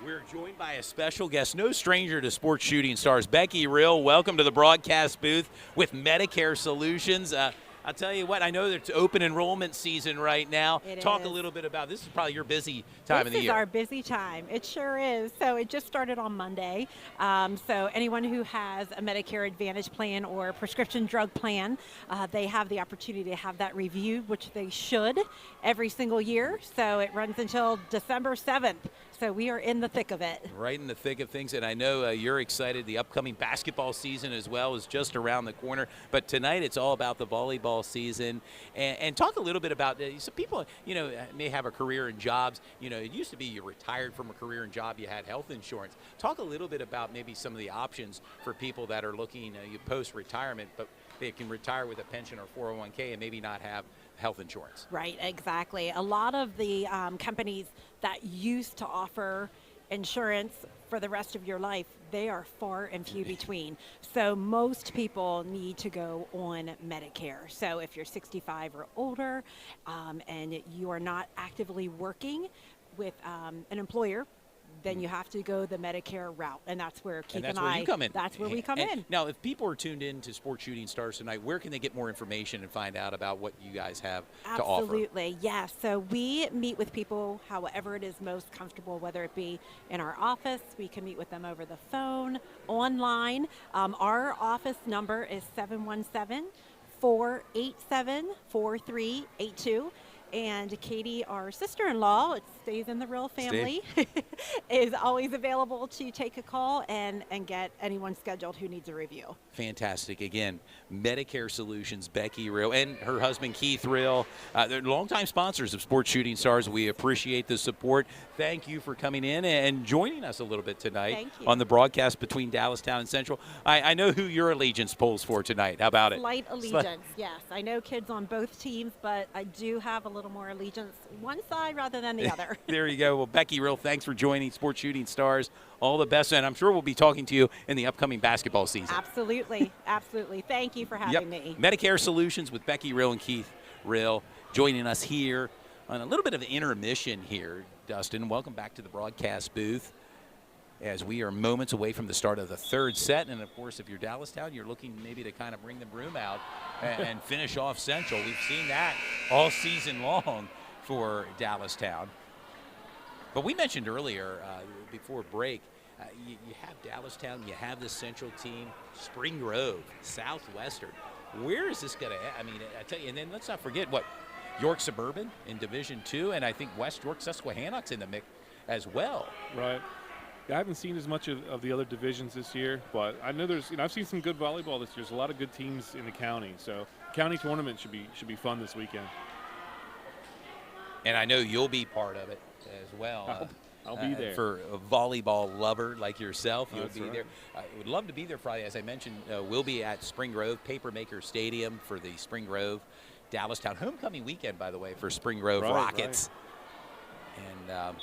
We're joined by a special guest, no stranger to sports shooting stars, Becky Rill. Welcome to the broadcast booth with Medicare Solutions. I'll tell you what, I know it's open enrollment season right now. Talk a little bit about, this is probably your busy time of the year. This is our busy time. It sure is. So it just started on Monday. So anyone who has a Medicare Advantage plan or prescription drug plan, they have the opportunity to have that reviewed, which they should every single year. So it runs until December 7th. So we are in the thick of it. Right in the thick of things, and I know you're excited. The upcoming basketball season as well is just around the corner. But tonight it's all about the volleyball season. And talk a little bit about, some people, may have a career in jobs. It used to be you retired from a career and job, you had health insurance. Talk a little bit about maybe some of the options for people that are looking, you post-retirement, but they can retire with a pension or 401k and maybe not have health insurance. Right, exactly. A lot of the companies that used to offer insurance for the rest of your life, they are far and few between. So most people need to go on Medicare. So if you're 65 or older and you are not actively working with an employer, then you have to go the Medicare route, and that's where Where you come in. That's where we come in. Now, if people are tuned in to Sports Shooting Stars tonight, where can they get more information and find out about what you guys have to offer? Absolutely, yes. So we meet with people however it is most comfortable, whether it be in our office, we can meet with them over the phone, online. Our office number is 717-487-4382. And Katie, our sister-in-law, it stays in the Rill family, is always available to take a call and get anyone scheduled who needs a review. Fantastic. Again, Medicare Solutions, Becky Rill, and her husband, Keith Rill. They're longtime sponsors of Sports Shooting Stars. We appreciate the support. Thank you for coming in and joining us a little bit tonight on the broadcast between Dallastown and Central. I know who your allegiance polls for tonight. How about it? Slight allegiance, yes. I know kids on both teams, but I do have a little more allegiance one side rather than the other. There you go. Well, Becky Rill, thanks for joining Sports Shooting Stars. All the best, and I'm sure we'll be talking to you in the upcoming basketball season. Absolutely. Absolutely. Thank you for having me. Medicare Solutions with Becky Rill and Keith Rill joining us here on a little bit of an intermission here. Dustin, welcome back to the broadcast booth as we are moments away from the start of the third set. And, of course, if you're Dallastown, you're looking maybe to kind of bring the broom out and finish off Central. We've seen that all season long for Dallastown. But we mentioned earlier before break, you have Dallastown, you have the Central team, Spring Grove, Southwestern. Where is this going to – I mean, I tell you, and then let's not forget York Suburban in Division II, and I think West York Susquehannock's in the mix as well. Right. I haven't seen as much of the other divisions this year, but I know I've seen some good volleyball this year. There's a lot of good teams in the county, so county tournament should be fun this weekend. And I know you'll be part of it as well. I'll be there. For a volleyball lover like yourself, you'll be right. there. I would love to be there Friday. As I mentioned, we'll be at Spring Grove, Papermaker Stadium for the Spring Grove Dallastown homecoming weekend, by the way, for Spring Grove Rockets. Right.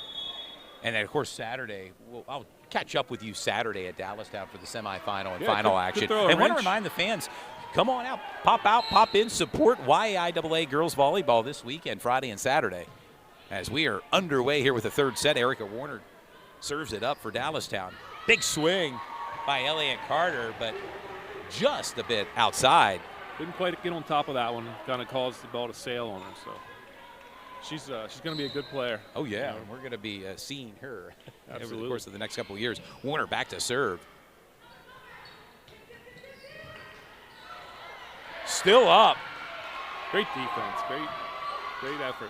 And then, of course, Saturday, I'll catch up with you Saturday at Dallastown for the semifinal and final action. And want to remind the fans, come on out, pop in, support YIAA girls volleyball this weekend, Friday and Saturday. As we are underway here with the third set, Erica Warner serves it up for Dallastown. Big swing by Elliott Carter, but just a bit outside. Didn't quite get on top of that one. Kind of caused the ball to sail on her. So she's going to be a good player. Oh, yeah. We're going to be seeing her over the Absolutely. course of the next couple of years. Warner back to serve. Still up. Great defense. Great effort.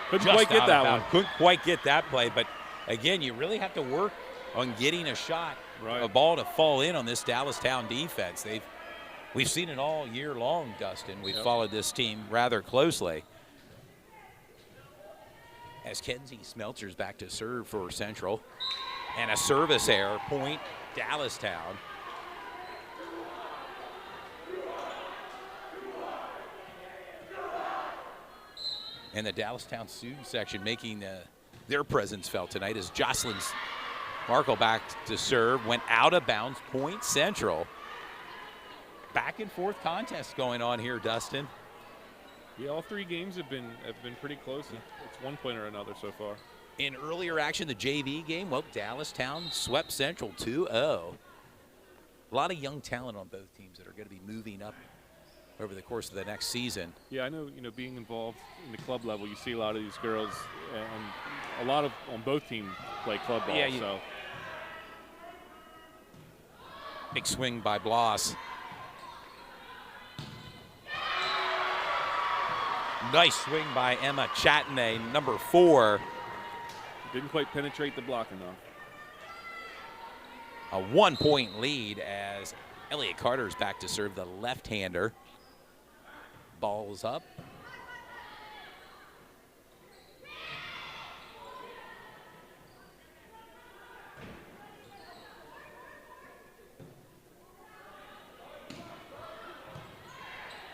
Couldn't Just quite get out that of one. bounds. Couldn't quite get that play, but again, you really have to work on getting a shot, Right. a ball to fall in on this Dallastown defense. We've seen it all year long, Dustin. We've followed this team rather closely. As Kenzie Smeltzer's back to serve for Central. And a service error, point Dallastown. And the Dallastown student section making their presence felt tonight as Jocelyn Markle back to serve, went out of bounds, point Central. Back and forth contest going on here, Dustin. Yeah, all 3 games have been pretty close. It's one point or another so far. In earlier action, the JV game, well, Dallastown swept Central 2-0. A lot of young talent on both teams that are going to be moving up over the course of the next season. Yeah, I know, being involved in the club level, you see a lot of these girls, and a lot of on both teams play club ball. Yeah, so big swing by Bloss. Nice swing by Emma Chatney, number 4. didn't quite penetrate the block enough. A 1-point lead as Elliott Carter's back to serve, the left-hander. Ball's up.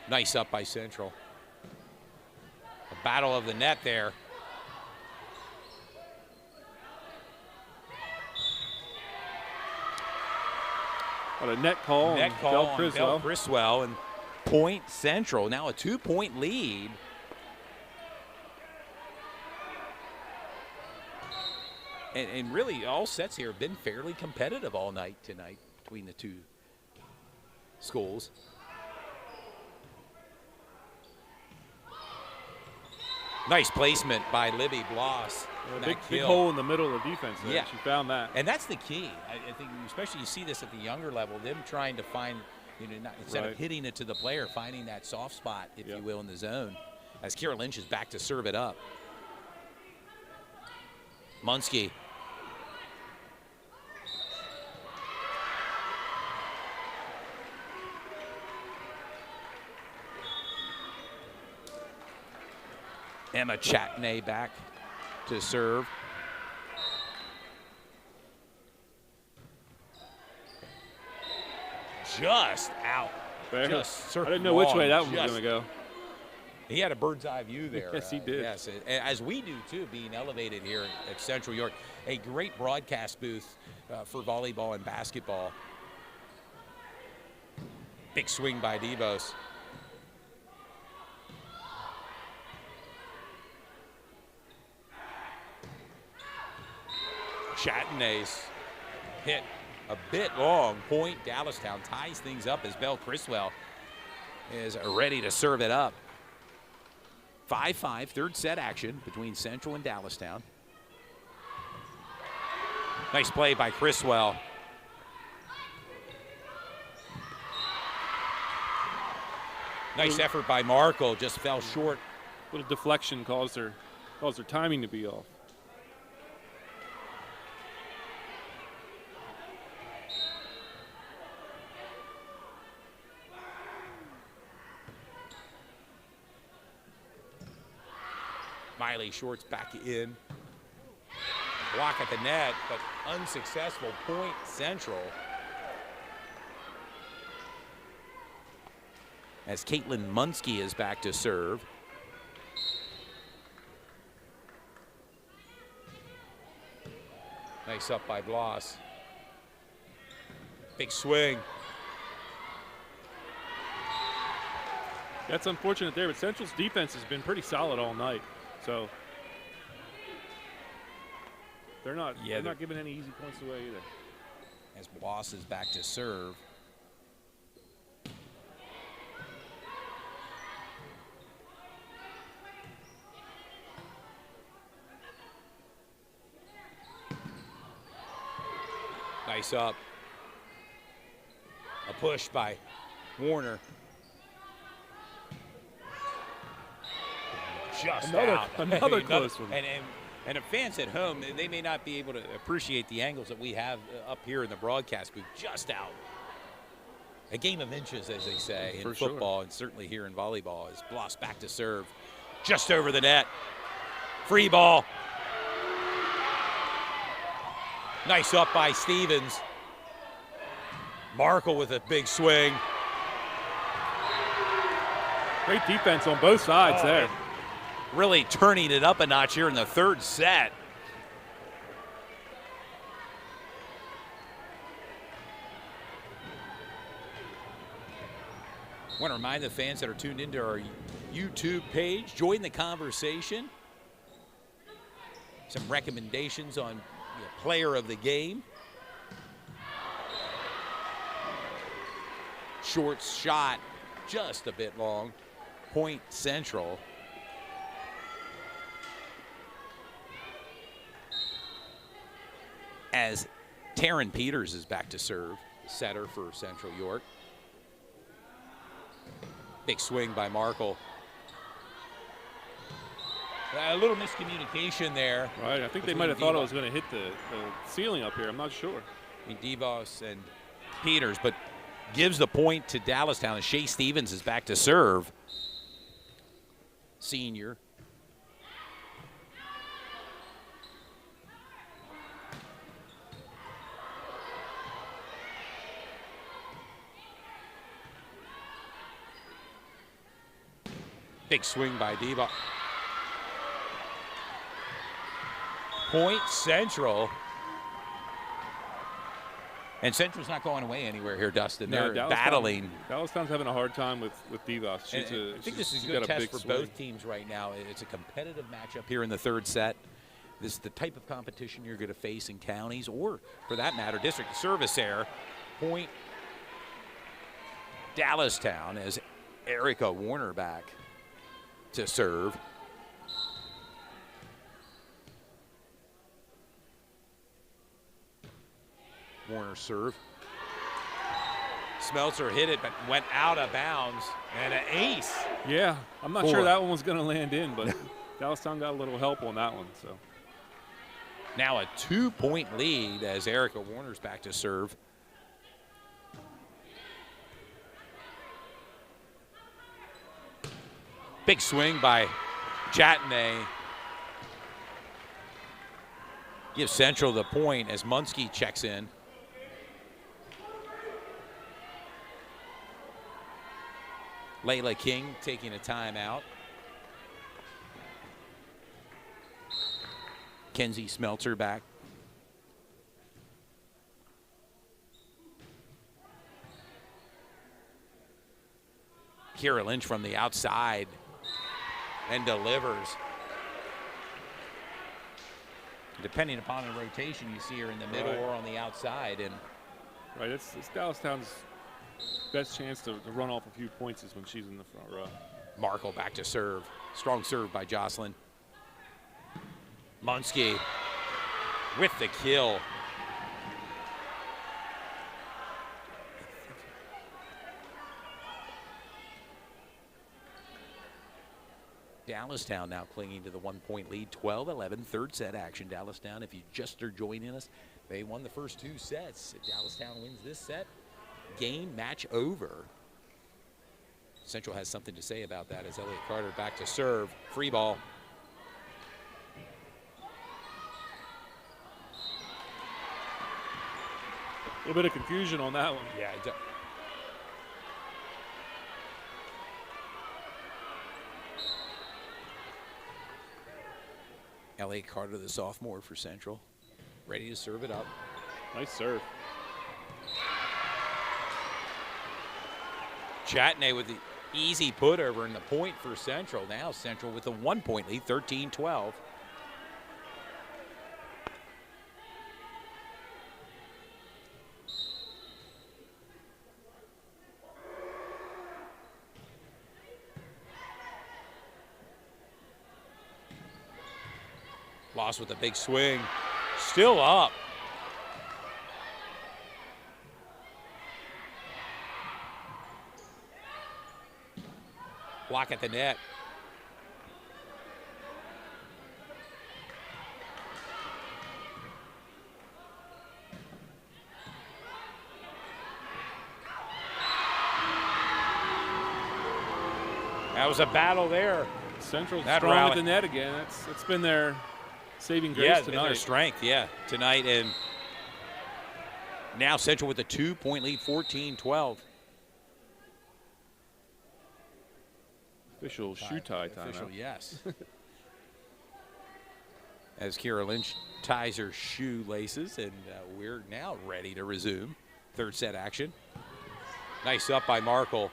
Nice up by Central. A battle of the net there. What a net call. Net call on Criswell. Belle Criswell, and point Central. Now a 2-point lead. And really all sets here have been fairly competitive all night tonight between the two schools. Nice placement by Libby Bloss. Big hole in the middle of the defense there. Yeah. She found that. And that's the key. I think especially you see this at the younger level, them trying to find, instead of hitting it to the player, finding that soft spot, if you will, in the zone. As Kira Lynch is back to serve it up. Munsky. Emma Chatney back to serve. Just out. Just I didn't know which way that one was going to go. He had a bird's eye view there. Yes, he did. Yes, as we do too, being elevated here at Central York. A great broadcast booth for volleyball and basketball. Big swing by Devos. Chatney's hit a bit long. Point Dallastown ties things up as Belle Criswell is ready to serve it up. 5-5, third set action between Central and Dallastown. Nice play by Criswell. Nice effort by Markle, just fell short. A little deflection caused her timing to be off. Miley Shorts back in. Block at the net, but unsuccessful. Point Central. As Caitlin Munsky is back to serve. Nice up by Bloss. Big swing. That's unfortunate there, but Central's defense has been pretty solid all night. So they're not giving any easy points away either. As Boss is back to serve. Nice up. A push by Warner. Just out. Another close one. And fans at home, they may not be able to appreciate the angles that we have up here in the broadcast booth. Just out. A game of inches, as they say, in football, and certainly here in volleyball. As Bloss back to serve. Just over the net. Free ball. Nice up by Stevens. Markle with a big swing. Great defense on both sides there. Really turning it up a notch here in the third set. I want to remind the fans that are tuned into our YouTube page, join the conversation. Some recommendations on player of the game. Short shot, just a bit long. Point Central. As Taryn Peters is back to serve, setter for Central York. Big swing by Markle. A little miscommunication there. Right, I think they might have thought I was going to hit the ceiling up here. I'm not sure. I mean, DeVos and Peters, but gives the point to Dallastown as Shea Stevens is back to serve. Senior. Big swing by DeVos. Point Central. And Central's not going away anywhere here, Dustin. They're battling. Dallastown's having a hard time with DeVos. I think this is a good test for both teams right now. It's a competitive matchup here in the third set. This is the type of competition you're going to face in counties or, for that matter, district service error. Point Dallastown as Erica Warner back to serve. Warner serve. Smeltzer hit it, but went out of bounds. And an ace. Yeah, I'm not sure that one was going to land in, but Dallastown got a little help on that one. So now a 2-point lead as Erica Warner's back to serve. Big swing by Chatney. Gives Central the point as Munsky checks in. Layla King taking a timeout. Kenzie Smeltzer back. Kira Lynch from the outside and delivers. Depending upon the rotation, you see her in the middle or on the outside. And right, it's Dallastown's best chance to run off a few points is when she's in the front row. Markle back to serve. Strong serve by Jocelyn. Munsky with the kill. Dallastown now clinging to the 1-point lead, 12-11, third set action. Dallastown, if you just are joining us, they won the first 2 sets. If Dallastown wins this set, game match over. Central has something to say about that as Elliott Carter back to serve. Free ball. A little bit of confusion on that one. Yeah. Elliott Carter, the sophomore for Central, ready to serve it up. Nice serve. Chatney with the Easy put over in the point for Central. Now Central with a 1-point lead, 13-12. Lost with a big swing. Still up. Block at the net. That was a battle there. Central's strong at the net again. It's been their saving grace tonight. Yeah, their strength, tonight. And now Central with a 2-point lead, 14-12. Official shoe tie time. Official, yes. As Kira Lynch ties her shoelaces, and we're now ready to resume third set action. Nice up by Markle.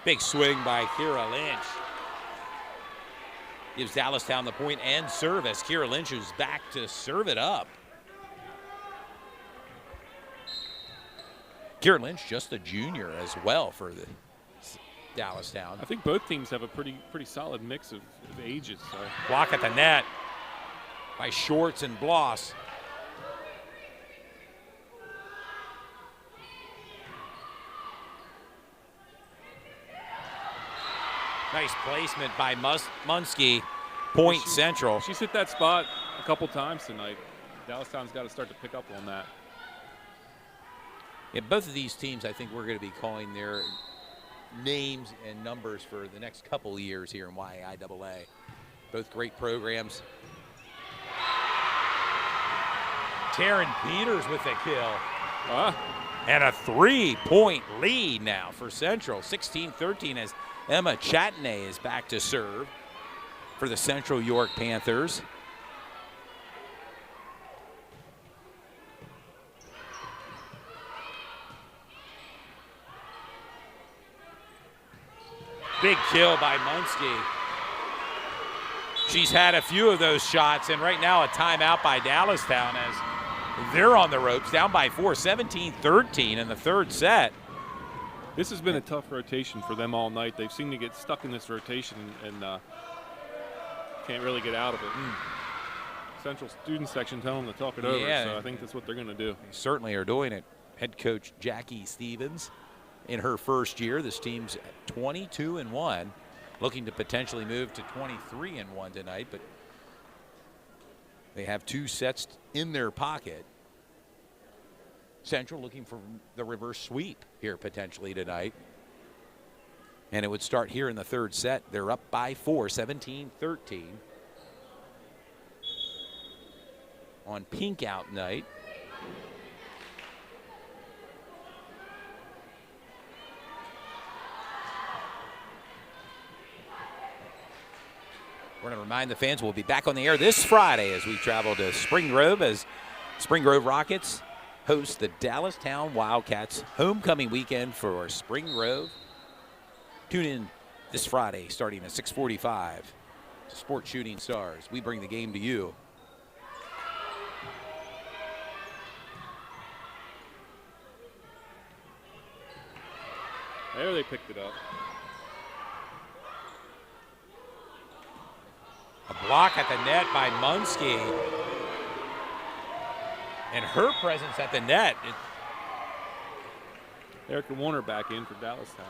Big swing by Kira Lynch. Gives Dallastown the point and serve as Kira Lynch is back to serve it up. Kira Lynch, just a junior as well for the Dallastown. I think both teams have a pretty solid mix of ages. So. Block at the net by Shorts and Bloss. Nice placement by Munsky. Point Central. She's hit that spot a couple times tonight. Dallastown's got to start to pick up on that. Yeah, both of these teams, I think we're going to be calling their names and numbers for the next couple of years here in YIAA. Both great programs. Taryn Peters with the kill. And a 3-point lead now for Central. 16-13 as Emma Chatney is back to serve for the Central York Panthers. Big kill by Munsky. She's had a few of those shots, and right now a timeout by Dallastown as they're on the ropes, down by 4, 17-13 in the third set. This has been a tough rotation for them all night. They've seemed to get stuck in this rotation and can't really get out of it. Central student section telling them to talk it over, so I think that's what they're going to do. They certainly are doing it. Head coach Jackie Stevens in her first year. This team's 22-1, looking to potentially move to 23-1 tonight, but they have 2 sets in their pocket. Central looking for the reverse sweep here potentially tonight. And it would start here in the third set. They're up by 4, 17-13. On pink out night. We're going to remind the fans we'll be back on the air this Friday as we travel to Spring Grove as Spring Grove Rockets host the Dallastown Wildcats homecoming weekend for Spring Grove. Tune in this Friday starting at 6:45 to Sports Shooting Stars. We bring the game to you. There they picked it up. A block at the net by Munsky. And her presence at the net. Erica Warner back in for Dallastown.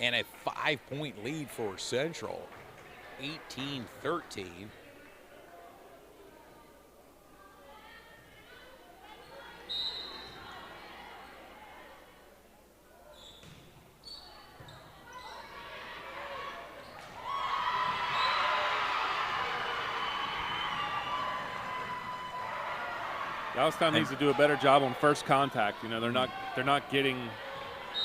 And a 5-point lead for Central. 18-13. Dallastown needs to do a better job on first contact. You know, they're not getting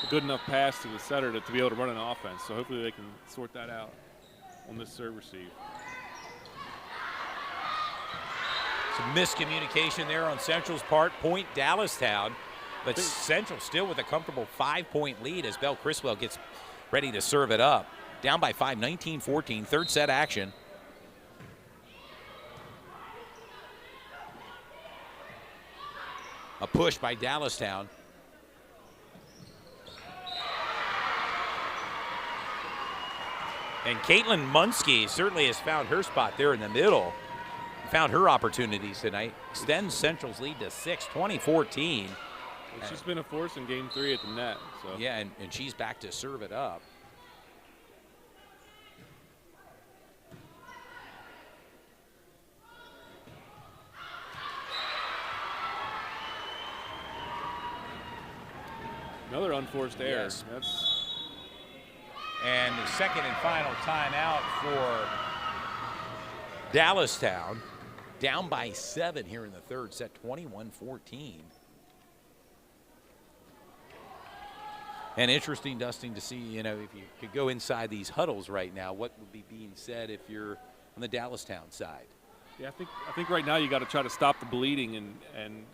a good enough pass to the setter to be able to run an offense. So hopefully they can sort that out on this serve receive. Some miscommunication there on Central's part. Point Dallastown. But Central still with a comfortable 5-point lead as Belle Criswell gets ready to serve it up. Down by 5, 19-14, third set action. A push by Dallastown. And Caitlin Munsky certainly has found her spot there in the middle. Found her opportunities tonight. Extends Central's lead to 6, 20-14. Well, she's been a force in game 3 at the net. So. Yeah, and she's back to serve it up. Another unforced error. Yes. And the second and final timeout for Dallastown. Down by 7 here in the third set, 21-14. And interesting, Dustin, to see, you know, if you could go inside these huddles right now, what would be being said if you're on the Dallastown side? Yeah, I think right now you got to try to stop the bleeding and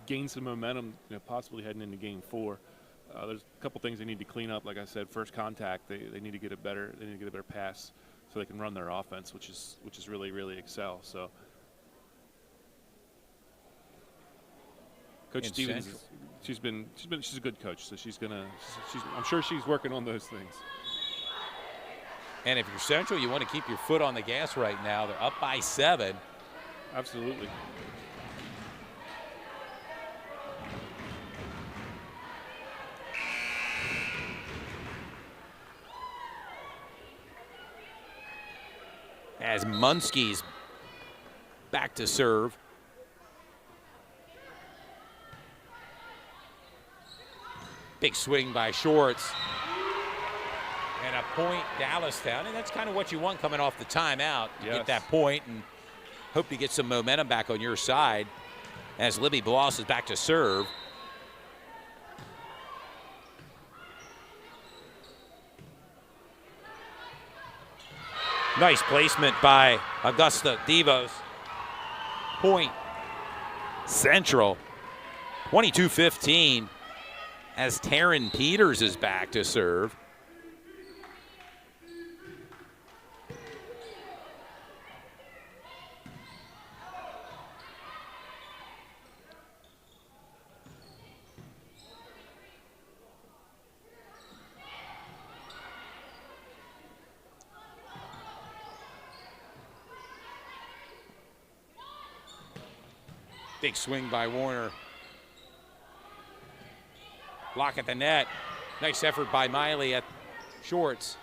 gain some momentum, you know, possibly heading into game 4. There's a couple things they need to clean up. Like I said, first contact, they need to get a better pass so they can run their offense, which is really excel. So Coach Stevens, she's a good coach, so I'm sure she's working on those things. And if you're Central, you want to keep your foot on the gas right now. They're up by 7. Absolutely. As Munsky's back to serve. Big swing by Schwartz. And a point, Dallastown. And that's kind of what you want coming off the timeout. You get that point and hope to get some momentum back on your side as Libby Bloss is back to serve. Nice placement by Augusta Devos. Point Central, 22-15, as Taryn Peters is back to serve. Big swing by Warner. Block at the net. Nice effort by Miley at Schwartz.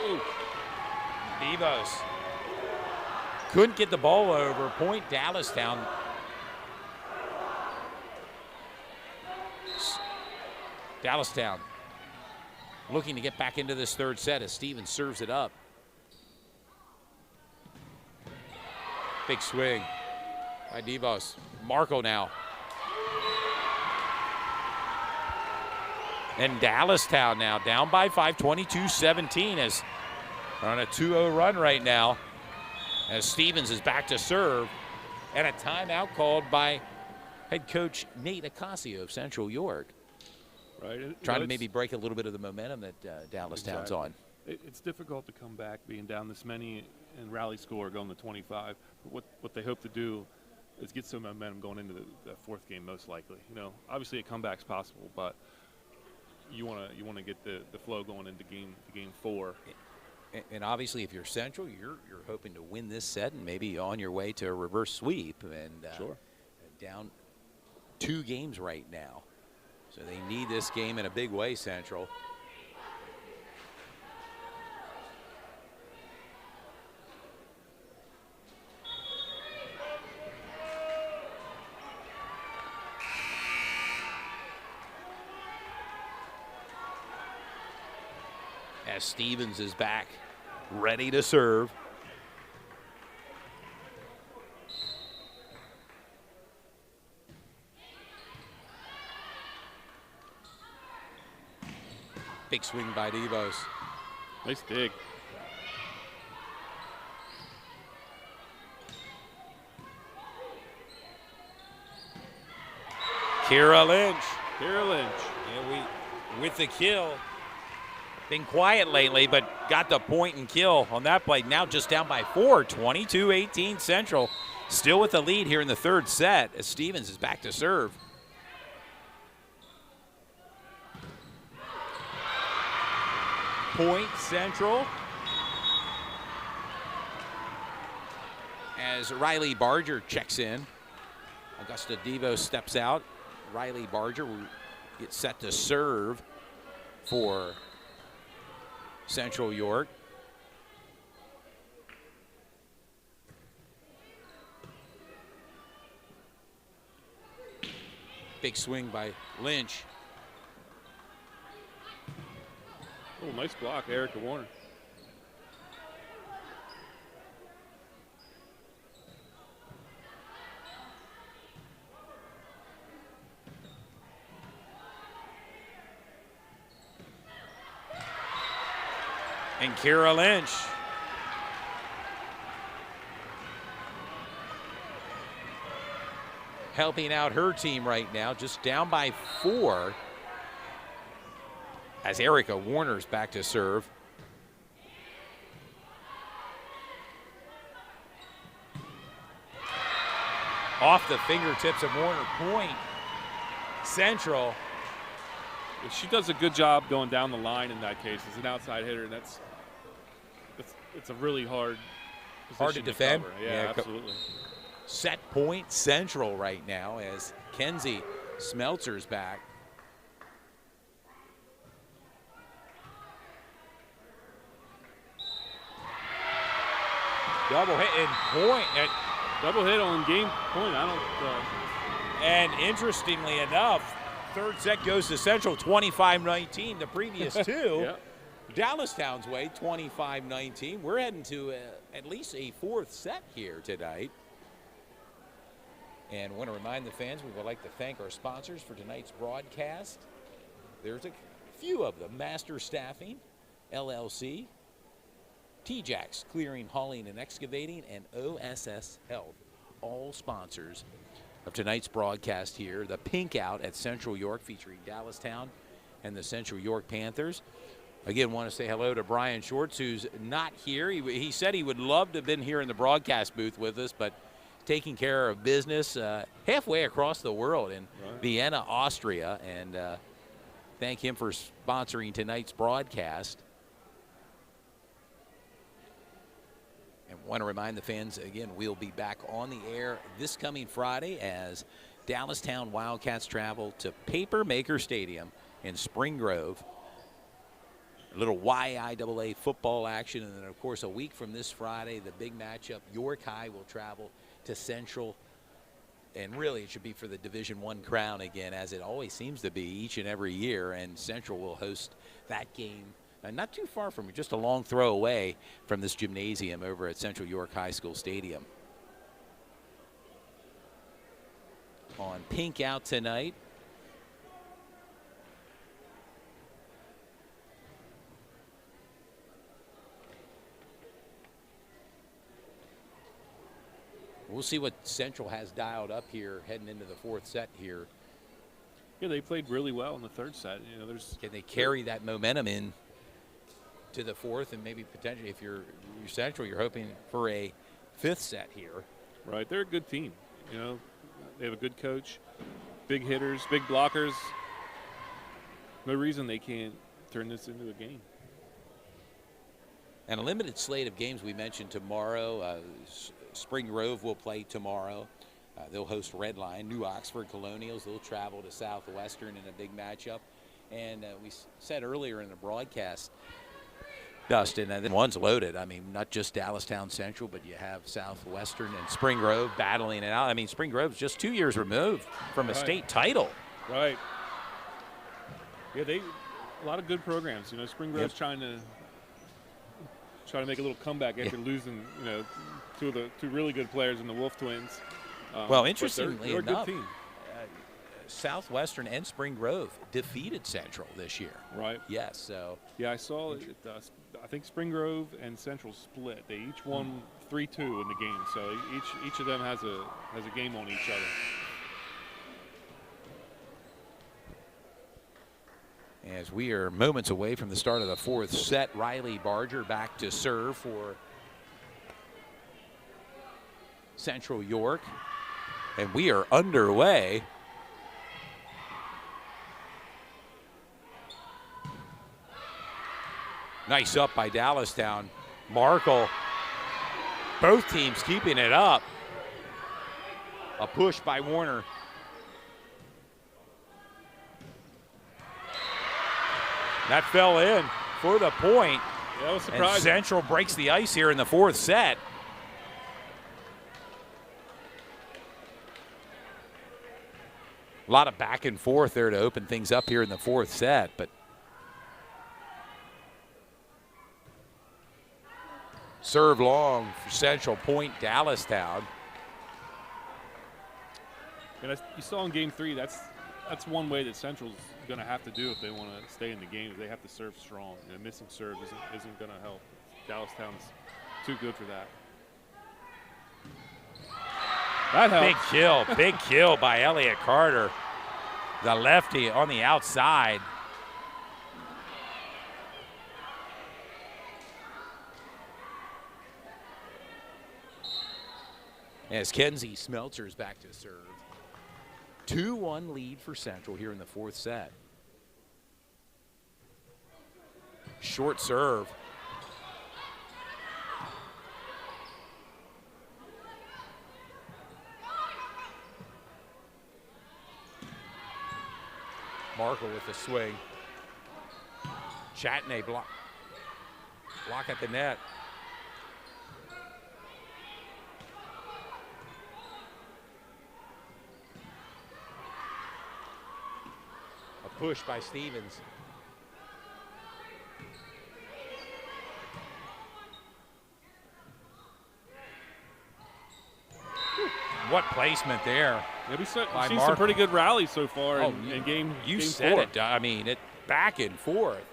Ooh. Devos couldn't get the ball over. Point Dallastown. Dallastown looking to get back into this third set as Stevens serves it up. Big swing by Devos. Marco now. And Dallastown now down by 5, 22-17 as they're on a 2-0 run right now as Stevens is back to serve. And a timeout called by head coach Nate Acasio of Central York. Right. Trying to maybe break a little bit of the momentum that Dallastown's on. It's difficult to come back being down this many and rally score going to 25. But what they hope to do is get some momentum going into the fourth game, most likely. You know, obviously a comeback's possible, but you want to get the flow going into game 4. And obviously, if you're Central, you're hoping to win this set and maybe on your way to a reverse sweep. And sure. Down 2 games right now. So they need this game in a big way, Central. As Stevens is back, ready to serve. Big swing by Devos. Nice dig. Kira Lynch. Kira Lynch. Yeah, with the kill. Been quiet lately, but got the point and kill on that play. Now just down by 4, 22-18 Central. Still with the lead here in the third set as Stevens is back to serve. Point Central. As Riley Barger checks in. Augusta Devo steps out. Riley Barger will get set to serve for Central York. Big swing by Lynch. Oh, nice block, Erica Warner. And Kira Lynch. Helping out her team right now, just down by 4. As Erica Warner's back to serve. Off the fingertips of Warner. Point Central. She does a good job going down the line in that case. As an outside hitter, and it's a really hard to defend. Cover. Yeah, absolutely. Set point Central right now as Kenzie Smeltzer's back. Double hit and point. Double hit on game point. I don't. And interestingly enough, third set goes to Central 25-19. The previous two, yeah. Dallastown's way 25-19. We're heading to at least a fourth set here tonight. And I want to remind the fans we would like to thank our sponsors for tonight's broadcast. There's a few of them: Master Staffing, LLC, T-Jax Clearing, Hauling, and Excavating, and OSS Health, all sponsors of tonight's broadcast here. The Pink Out at Central York featuring Dallastown and the Central York Panthers. Again, want to say hello to Brian Schwartz, who's not here. He said he would love to have been here in the broadcast booth with us, but taking care of business halfway across the world in Vienna, Austria. And thank him for sponsoring tonight's broadcast. And want to remind the fans, again, we'll be back on the air this coming Friday as Dallastown Wildcats travel to Papermaker Stadium in Spring Grove. A little YIAA football action, and then, of course, a week from this Friday, the big matchup, York High will travel to Central. And really, it should be for the Division I crown again, as it always seems to be each and every year, and Central will host that game. Not too far from, just a long throw away from this gymnasium over at Central York High School Stadium. On Pink Out tonight. We'll see what Central has dialed up here heading into the fourth set here. Yeah, they played really well in the third set. You know, can they carry that momentum in to the fourth, and maybe potentially, if you're Central, you're hoping for a fifth set here. Right, they're a good team. You know, they have a good coach, big hitters, big blockers. No reason they can't turn this into a game. And a limited slate of games we mentioned tomorrow. Spring Grove will play tomorrow. They'll host Redline. New Oxford Colonials, they'll travel to Southwestern in a big matchup. And we said earlier in the broadcast, Dustin, and then one's loaded. I mean, not just Dallastown Central, but you have Southwestern and Spring Grove battling it out. I mean, Spring Grove's just 2 years removed from a state title. Right. Yeah, a lot of good programs. You know, Spring Grove's trying to make a little comeback after losing, you know, two really good players in the Wolf Twins. Well, interestingly they're enough, a good team. Southwestern and Spring Grove defeated Central this year. Right. Yes. So. Yeah, I saw it. I think Spring Grove and Central split. They each won 3-2 in the game, so each of them has a game on each other. As we are moments away from the start of the fourth set, Riley Barger back to serve for Central York. And we are underway. Nice up by Dallastown. Markle. Both teams keeping it up. A push by Warner. That fell in for the point. Yeah, that was surprising. And Central breaks the ice here in the fourth set. A lot of back and forth there to open things up here in the fourth set, but serve long for Central, point Dallastown. And you saw in Game 3, that's one way that Central's going to have to do if they want to stay in the game. They have to serve strong, and missing serve isn't going to help. Dallastown's too good for that. That helps. Big kill by Elliott Carter. The lefty on the outside. As Kenzie Smeltzer's back to serve. 2-1 lead for Central here in the fourth set. Short serve. Markle with the swing. Chatney block at the net. A push by Stevens. What placement there. Yeah, we've seen some pretty good rallies so far in game You game said 4. it. I mean, it back and forth.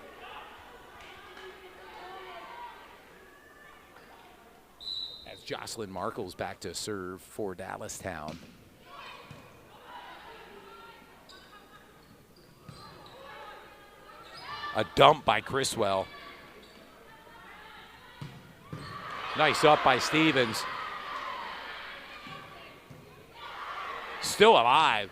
As Jocelyn Markle's back to serve for Dallastown. A dump by Criswell. Nice up by Stevens. Still alive.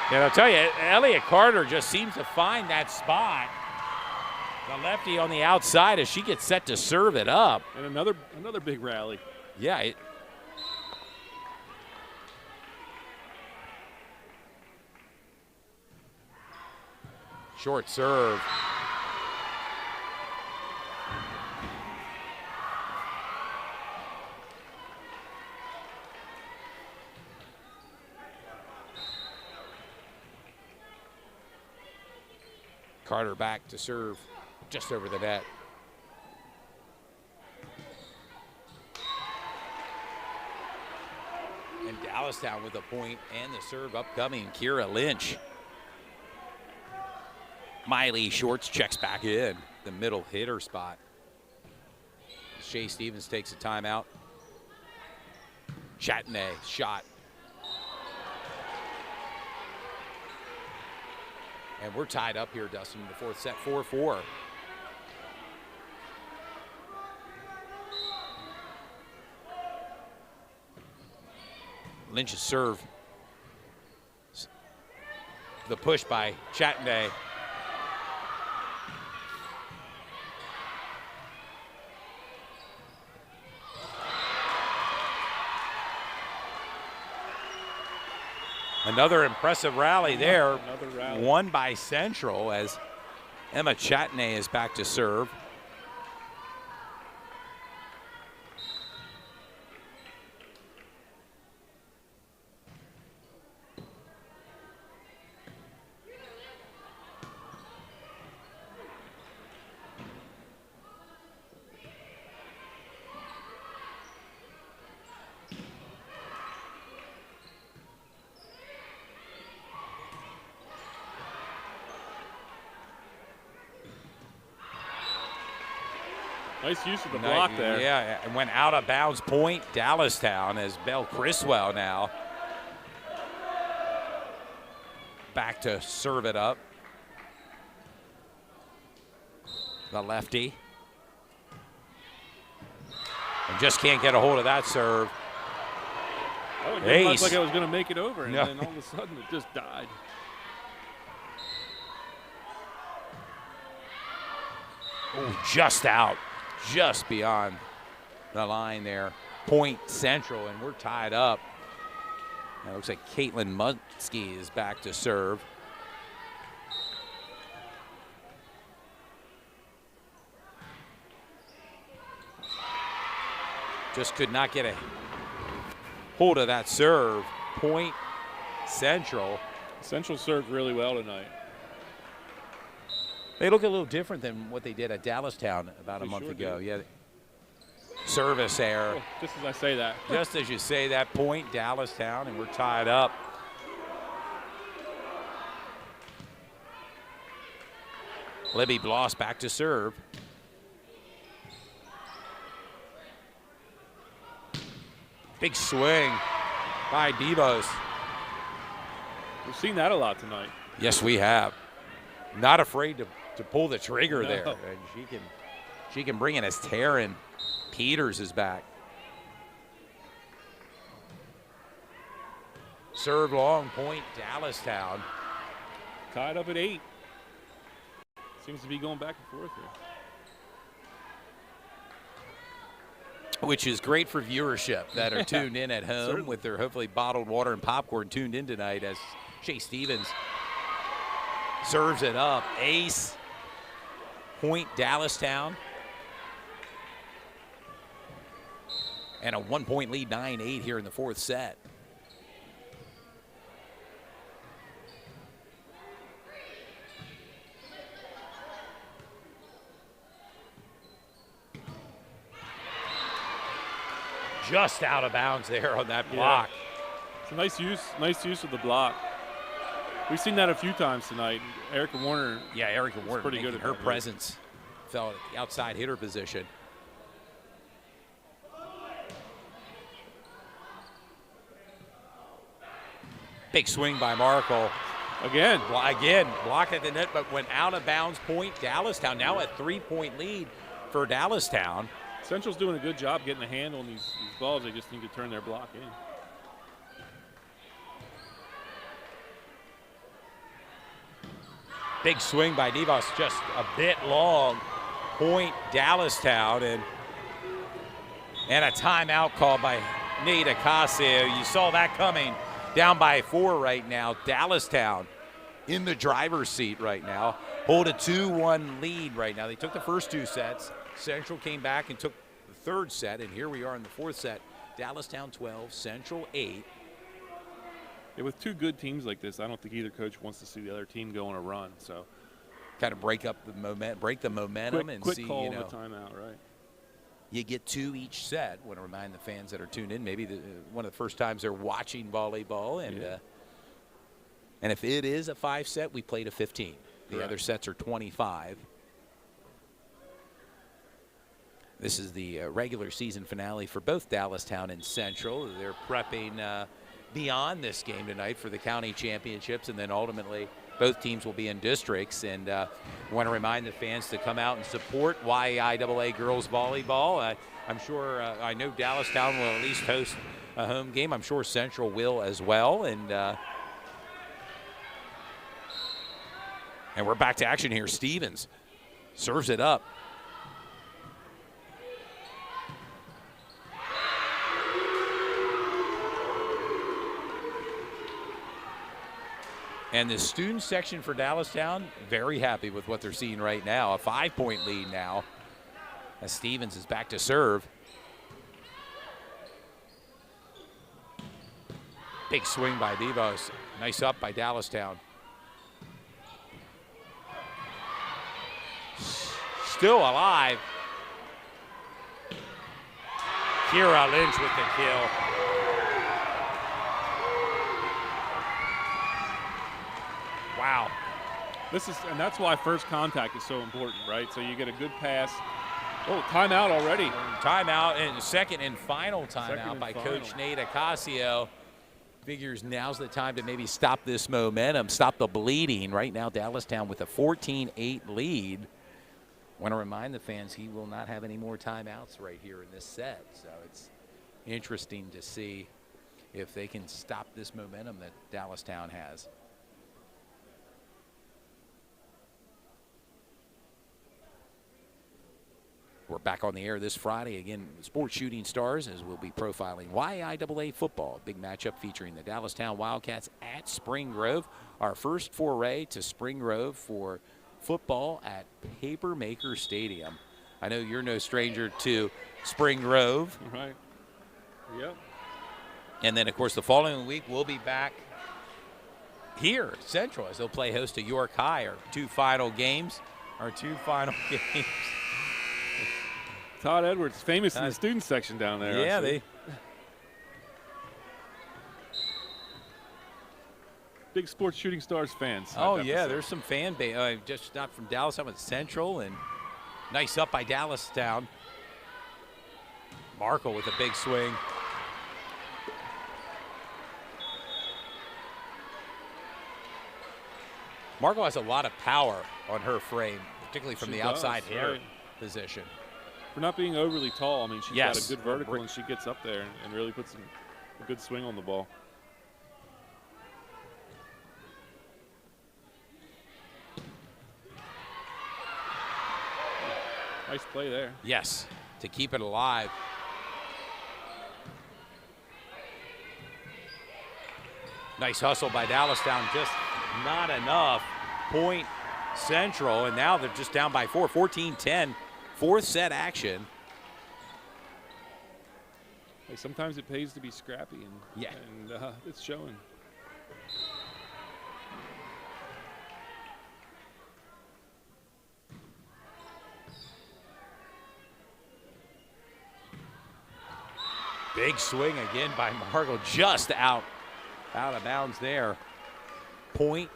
And I'll tell you, Elliott Carter just seems to find that spot. The lefty on the outside as she gets set to serve it up. And another big rally. Yeah. Short serve. Carter back to serve just over the net. And Dallastown with a point and the serve upcoming. Kira Lynch. Miley Shorts checks back in the middle hitter spot. Shea Stevens takes a timeout. Chatney shot. And we're tied up here, Dustin, in the fourth set, 4-4. Lynch's serve. The push by Chatney. Another impressive rally there. Another rally. Won by Central as Emma Chatney is back to serve. Nice use of the block there. Yeah, and went out of bounds. Point Dallastown as Belle Criswell now back to serve it up. The lefty. And just can't get a hold of that serve. Oh, it didn't look like I was going to make it over, and then all of a sudden it just died. Oh, just out. Just beyond the line there. Point Central, and we're tied up. It looks like Caitlin Munsky is back to serve. Just could not get a hold of that serve. Point Central. Central served really well tonight. They look a little different than what they did at Dallastown about a month ago. Yeah. Service error. Oh, just as I say that. Just as you say that, point Dallastown, and we're tied up. Libby Bloss back to serve. Big swing by Devos. We've seen that a lot tonight. Yes, we have. Not afraid to pull the trigger there. And she can bring it as Taryn Peters is back. Serve long, point Dallastown. Tied up at 8. Seems to be going back and forth here. Which is great for viewership that are tuned in at home with their hopefully bottled water and popcorn tuned in tonight as Shea Stevens serves it up. Ace, point Dallastown. And a 1-point lead, 9-8 here in the fourth set. Just out of bounds there on that block. Yeah. It's a nice use of the block. We've seen that a few times tonight. Erica Warner. Yeah, Erica Warner pretty good at her presence. Fell at the outside hitter position. Big swing by Markle. Again, blocked at the net, but went out of bounds. Point Dallastown. Now a 3-point lead for Dallastown. Central's doing a good job getting a handle on these balls. They just need to turn their block in. Big swing by Devos, just a bit long. Point Dallastown, and a timeout called by Nate Acasio. You saw that coming. Down by 4 right now. Dallastown in the driver's seat right now. Hold a 2-1 lead right now. They took the first 2 sets. Central came back and took the third set, and here we are in the fourth set. Dallastown 12, Central 8. Yeah, with 2 good teams like this, I don't think either coach wants to see the other team go on a run. So, kind of break the momentum, and quick see, call on the timeout, right? You get 2 each set. Want to remind the fans that are tuned in, maybe one of the first times they're watching volleyball, and if it is a 5 set, we play to 15. The other sets are 25. This is the regular season finale for both Dallastown and Central. They're prepping beyond this game tonight for the county championships, and then ultimately both teams will be in districts. And I want to remind the fans to come out and support YAIAA girls volleyball. I'm sure, I know Dallastown will at least host a home game. I'm sure Central will as well. And we're back to action here. Stevens serves it up. And the student section for Dallastown, very happy with what they're seeing right now. A 5-point lead now as Stevens is back to serve. Big swing by Devos. Nice up by Dallastown. Still alive. Kira Lynch with the kill. Wow. And that's why first contact is so important, right? So you get a good pass Oh, timeout already. Timeout, and second and final timeout by Coach Nate Acasio. Figures now's the time to maybe stop this momentum, stop the bleeding. Right now, Dallastown with a 14-8 lead. Want to remind the fans he will not have any more timeouts right here in this set. So it's interesting to see if they can stop this momentum that Dallastown has. We're back on the air this Friday. Again, Sports Shooting Stars, as we'll be profiling YIAA football. Big matchup featuring the Dallastown Wildcats at Spring Grove. Our first foray to Spring Grove for football at Papermaker Stadium. I know you're no stranger to Spring Grove. Right. Yep. And then, of course, the following week we'll be back here at Central as they'll play host to York High. Our two final games. Todd Edwards, famous in the student section down there. Yeah, big Sports Shooting Stars fans. Oh, yeah, there's some fan base. Just not from Dallastown, but Central, and nice up by Dallastown. Markle with a big swing. Markle has a lot of power on her frame, particularly from the outside hair position. For not being overly tall, I mean, she's got a good vertical, and she gets up there and really puts a good swing on the ball. Nice play there. Yes, to keep it alive. Nice hustle by Dallastown, just not enough. Point Central, and now they're just down by 4, 14-10. Fourth set action. Hey, sometimes it pays to be scrappy, and it's showing. Big swing again by Markle, just out of bounds there. Point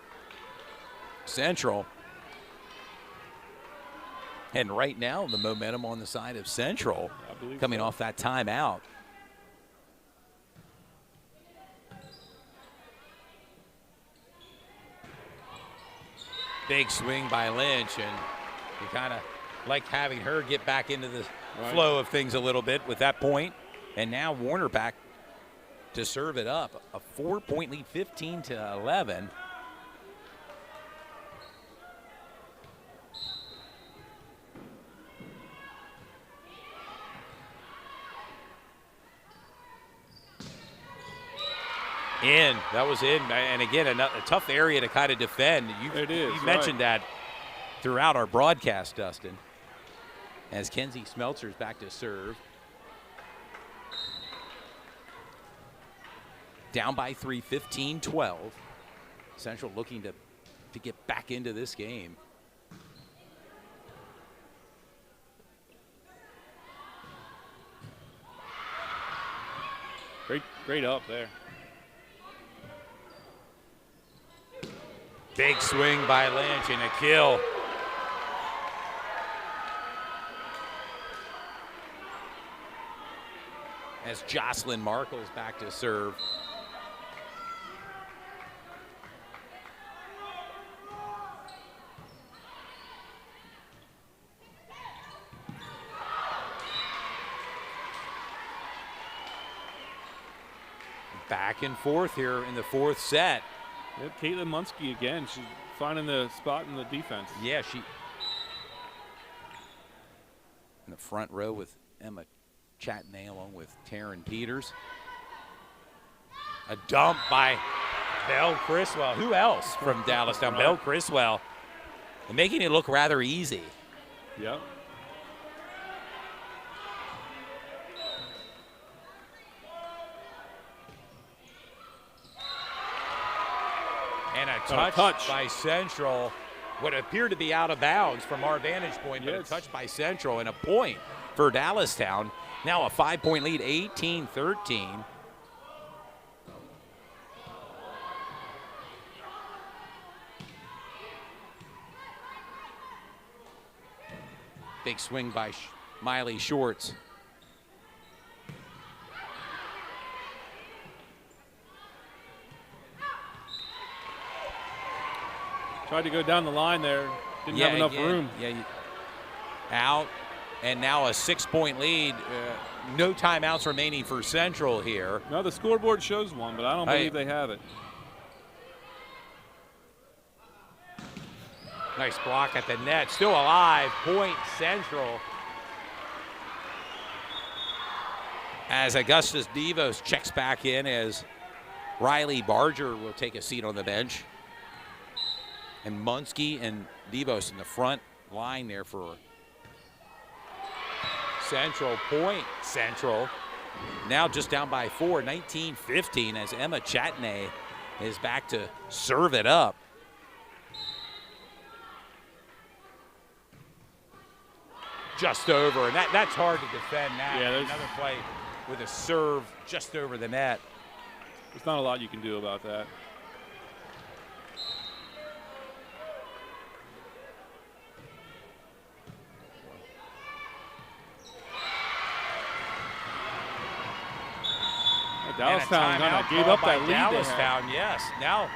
Central. And right now, the momentum on the side of Central coming off that timeout. Big swing by Lynch, and you kind of like having her get back into the flow of things a little bit with that point. And now Warner back to serve it up. A 4-point lead, 15-11. In. That was in. And again, a tough area to kind of defend. You mentioned that throughout our broadcast, Dustin. As Kenzie Smeltzer's back to serve. Down by 3, 15-12. Central looking to get back into this game. Great up there. Big swing by Lynch and a kill. As Jocelyn Markle's back to serve. Back and forth here in the fourth set. Yep, Caitlin Munsky again. She's finding the spot in the defense. Yeah, she in the front row with Emma Chatney along with Taryn Peters. A dump by Belle Criswell. Who else from Dallastown? Belle Criswell. And making it look rather easy. Yep. And a touch by Central. What appeared to be out of bounds from our vantage point, but a touch by Central and a point for Dallastown. Now a 5-point lead, 18-13. Big swing by Miley Shorts. Tried to go down the line there. Didn't have enough room. Out. And now a 6-point lead. No timeouts remaining for Central here. No, the scoreboard shows one, but I don't believe they have it. Nice block at the net. Still alive. Point Central. As Augustus Devos checks back in, as Riley Barger will take a seat on the bench. And Munsky and Devos in the front line there for Central. Point Central. Now just down by 4, 19-15, as Emma Chatney is back to serve it up. Just over, and that's hard to defend now. Yeah, another play with a serve just over the net. There's not a lot you can do about that. Dallastown kind of gave up that lead. Dallastown, yes. Now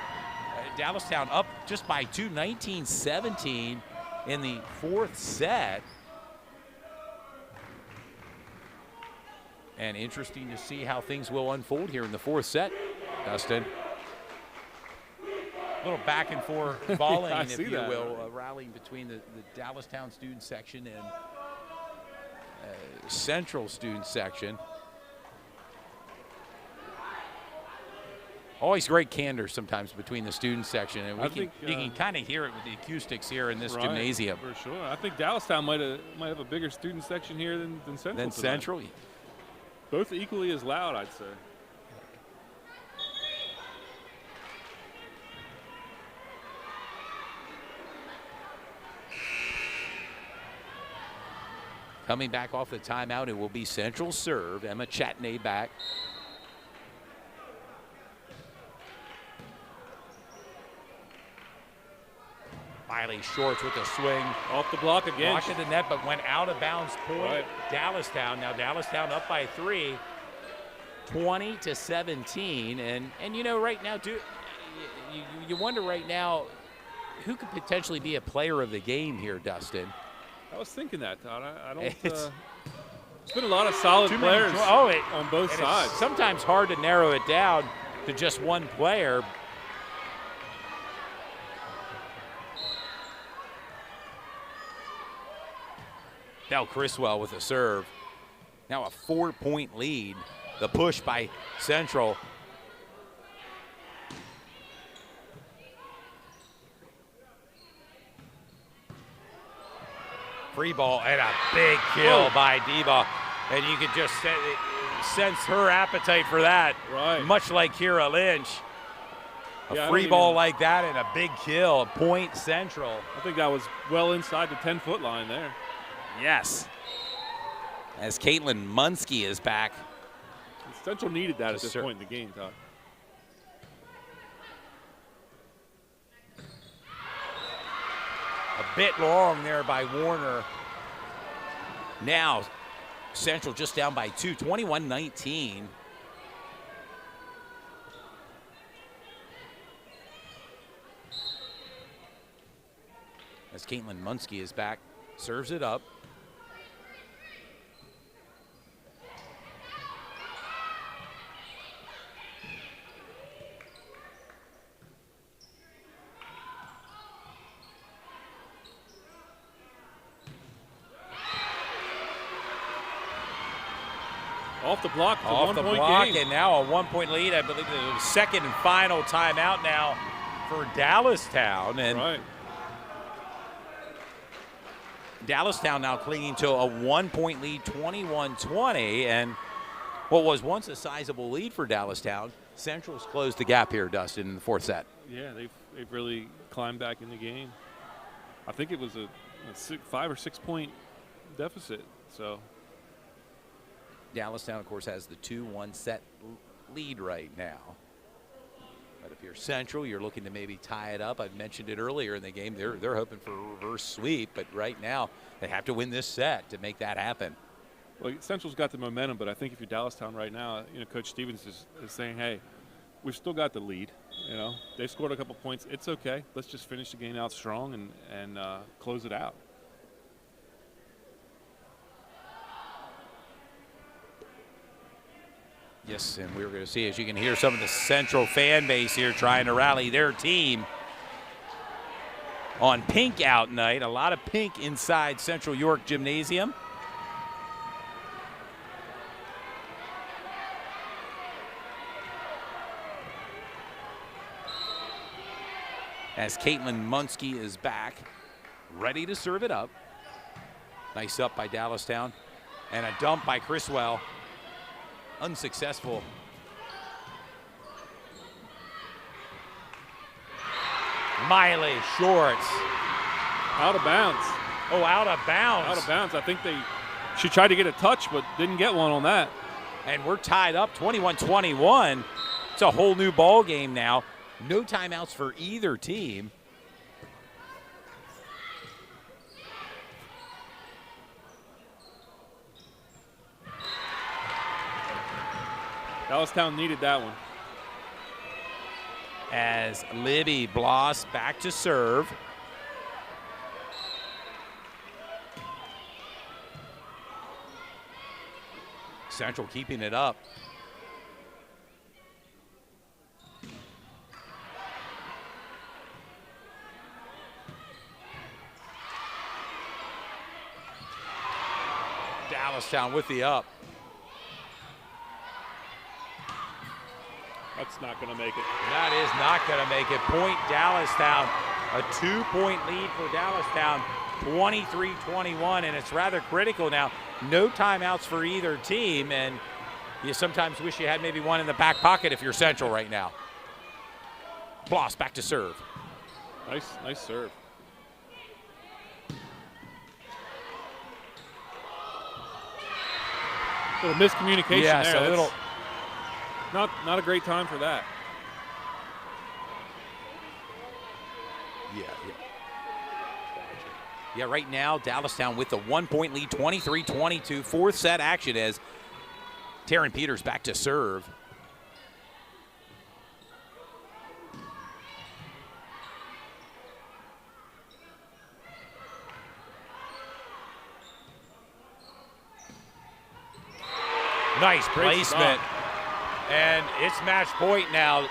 Dallastown up just by 2, 19-17 in the 4th set. And interesting to see how things will unfold here in the 4th set, Dustin. A little back and forth volleying, if you will, rallying between the Dallastown student section and Central student section. Always great candor sometimes between the student section, and you can kind of hear it with the acoustics here in this gymnasium. For sure. I think Dallastown might have a bigger student section here than Central. Than Central. Both equally as loud, I'd say. Coming back off the timeout, it will be Central serve. Emma Chatney back. Miley Shorts with a swing. Off the block again. Blocked at the net, but went out of bounds. Point Dallastown. Now Dallastown up by 3, 20-17. And you know, right now, you wonder right now who could potentially be a player of the game here, Dustin. I was thinking that, Todd. I don't. It's been a lot of solid players on both sides. It's sometimes hard to narrow it down to just one player. Now Criswell with a serve. Now a 4-point lead. The push by Central. Free ball and a big kill by Diva. And you could just sense her appetite for that. Right. Much like Kira Lynch. A free ball like that and a big kill. Point Central. I think that was well inside the 10-foot line there. Yes. As Caitlin Munsky is back. Central needed that at this point in the game, Todd. A bit long there by Warner. Now Central just down by 2, 21-19. As Caitlin Munsky is back, serves it up. Off the block, off the block, and now a 1-point lead. I believe the second and final timeout now for Dallastown. And Dallastown now clinging to a 1-point lead, 21-20. And what was once a sizable lead for Dallastown, Central's closed the gap here, Dustin, in the 4th set. Yeah, they've really climbed back in the game. I think it was a 5 or 6 point deficit. So Dallastown, of course, has the 2-1 set lead right now. But if you're Central, you're looking to maybe tie it up. I mentioned it earlier in the game. They're hoping for a reverse sweep, but right now they have to win this set to make that happen. Well, Central's got the momentum, but I think if you're Dallastown right now, Coach Stevens is saying, hey, we've still got the lead. They scored a couple points. It's okay. Let's just finish the game out strong and close it out. Yes, and we're going to see, as you can hear, some of the Central fan base here trying to rally their team on pink out night. A lot of pink inside Central York Gymnasium. As Caitlin Munsky is back, ready to serve it up. Nice up by Dallastown, and a dump by Criswell. Unsuccessful. Miley Shorts. Out of bounds. Oh, out of bounds. Out of bounds. I think she tried to get a touch, but didn't get one on that. And we're tied up 21-21. It's a whole new ball game now. No timeouts for either team. Dallastown needed that one. As Libby Bloss back to serve. Central keeping it up. Dallastown with the up. That's not going to make it. That is not going to make it. Point Dallastown. A 2-point lead for Dallastown. 23-21, and it's rather critical now. No timeouts for either team, and you sometimes wish you had maybe one in the back pocket if you're Central right now. Bloss back to serve. Nice serve. A little miscommunication yes, there. A little. Not a great time for that. Yeah, right now, Dallastown with the 1-point lead, 23-22. Fourth set action as Taryn Peters back to serve. Nice placement. And it's match point now.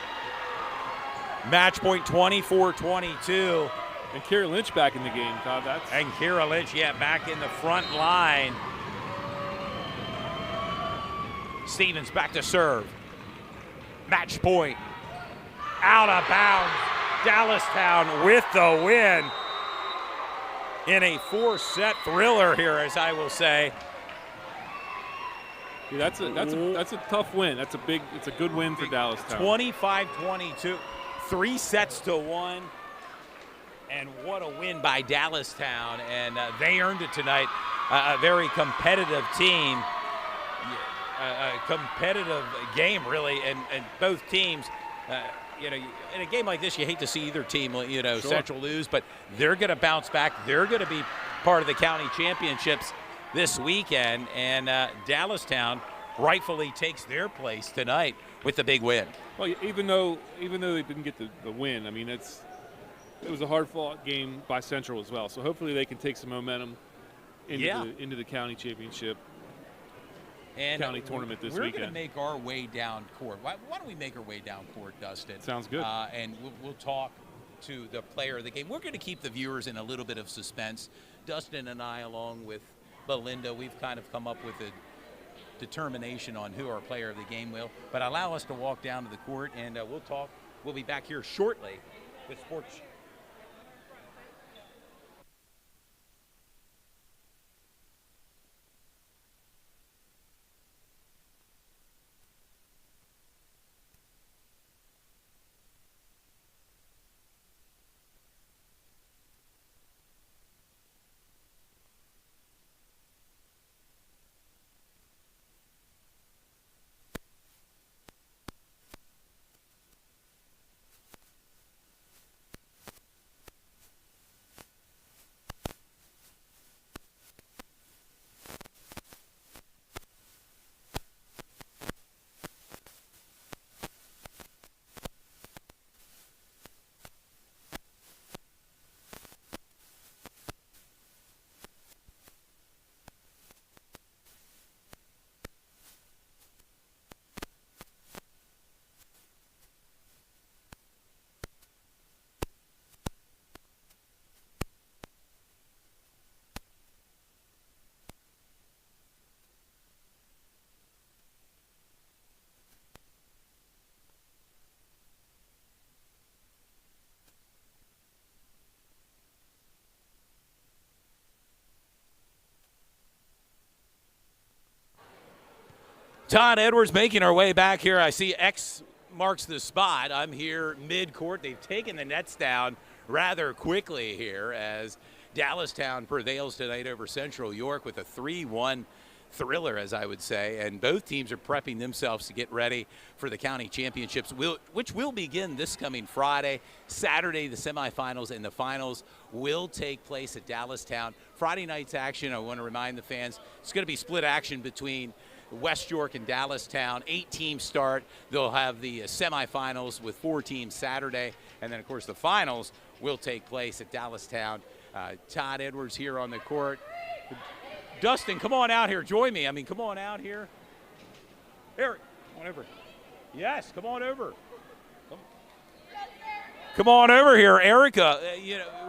Match point 24-22. And Kira Lynch back in the game, Todd. And Kira Lynch, back in the front line. Stevens back to serve. Match point. Out of bounds. Dallastown with the win. In a 4-set thriller here, as I will say. Yeah, that's a tough win. It's a good win for Dallastown. 25-22, 3 sets to 1. And what a win by Dallastown, and they earned it tonight. A very competitive team, a competitive game, really, and both teams, in a game like this, you hate to see either team, sure, Central lose, but they're going to bounce back. They're going to be part of the county championships this weekend, and Dallastown rightfully takes their place tonight with the big win. Well, even though they didn't get the win, I mean, it was a hard-fought game by Central as well. So hopefully they can take some momentum into the county championship and county tournament this weekend. We're going to make our way down court. Why don't we make our way down court, Dustin? Sounds good. And we'll talk to the player of the game. We're going to keep the viewers in a little bit of suspense. Dustin and I, along with Belinda, we've kind of come up with a determination on who our player of the game will. But allow us to walk down to the court, and we'll talk. We'll be back here shortly with Sports. Todd Edwards making our way back here. I see X marks the spot. I'm here mid-court. They've taken the nets down rather quickly here as Dallastown prevails tonight over Central York with a 3-1 thriller, as I would say, and both teams are prepping themselves to get ready for the county championships, which will begin this coming Friday. Saturday, the semifinals and the finals will take place at Dallastown. Friday night's action, I want to remind the fans, it's going to be split action between West York and Dallastown. 8 teams start. They'll have the semifinals with 4 teams Saturday, and then, of course, the finals will take place at Dallastown. Todd Edwards here on the court. Dustin, come on out here. Join me. Come on out here. Eric, come on over. Yes, come on over. Come on over here, Erica.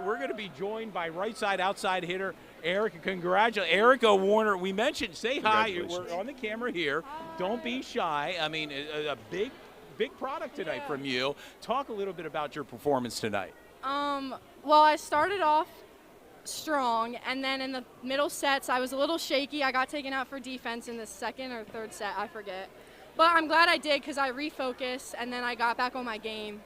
We're going to be joined by right side, outside hitter, Erica. Congratulations. Erica Warner, we mentioned, say hi. We're on the camera here. Don't be shy. A big product tonight from you. Talk a little bit about your performance tonight. Well, I started off strong, and then in the middle sets I was a little shaky. I got taken out for defense in the second or third set, I forget. But I'm glad I did because I refocused, and then I got back on my game.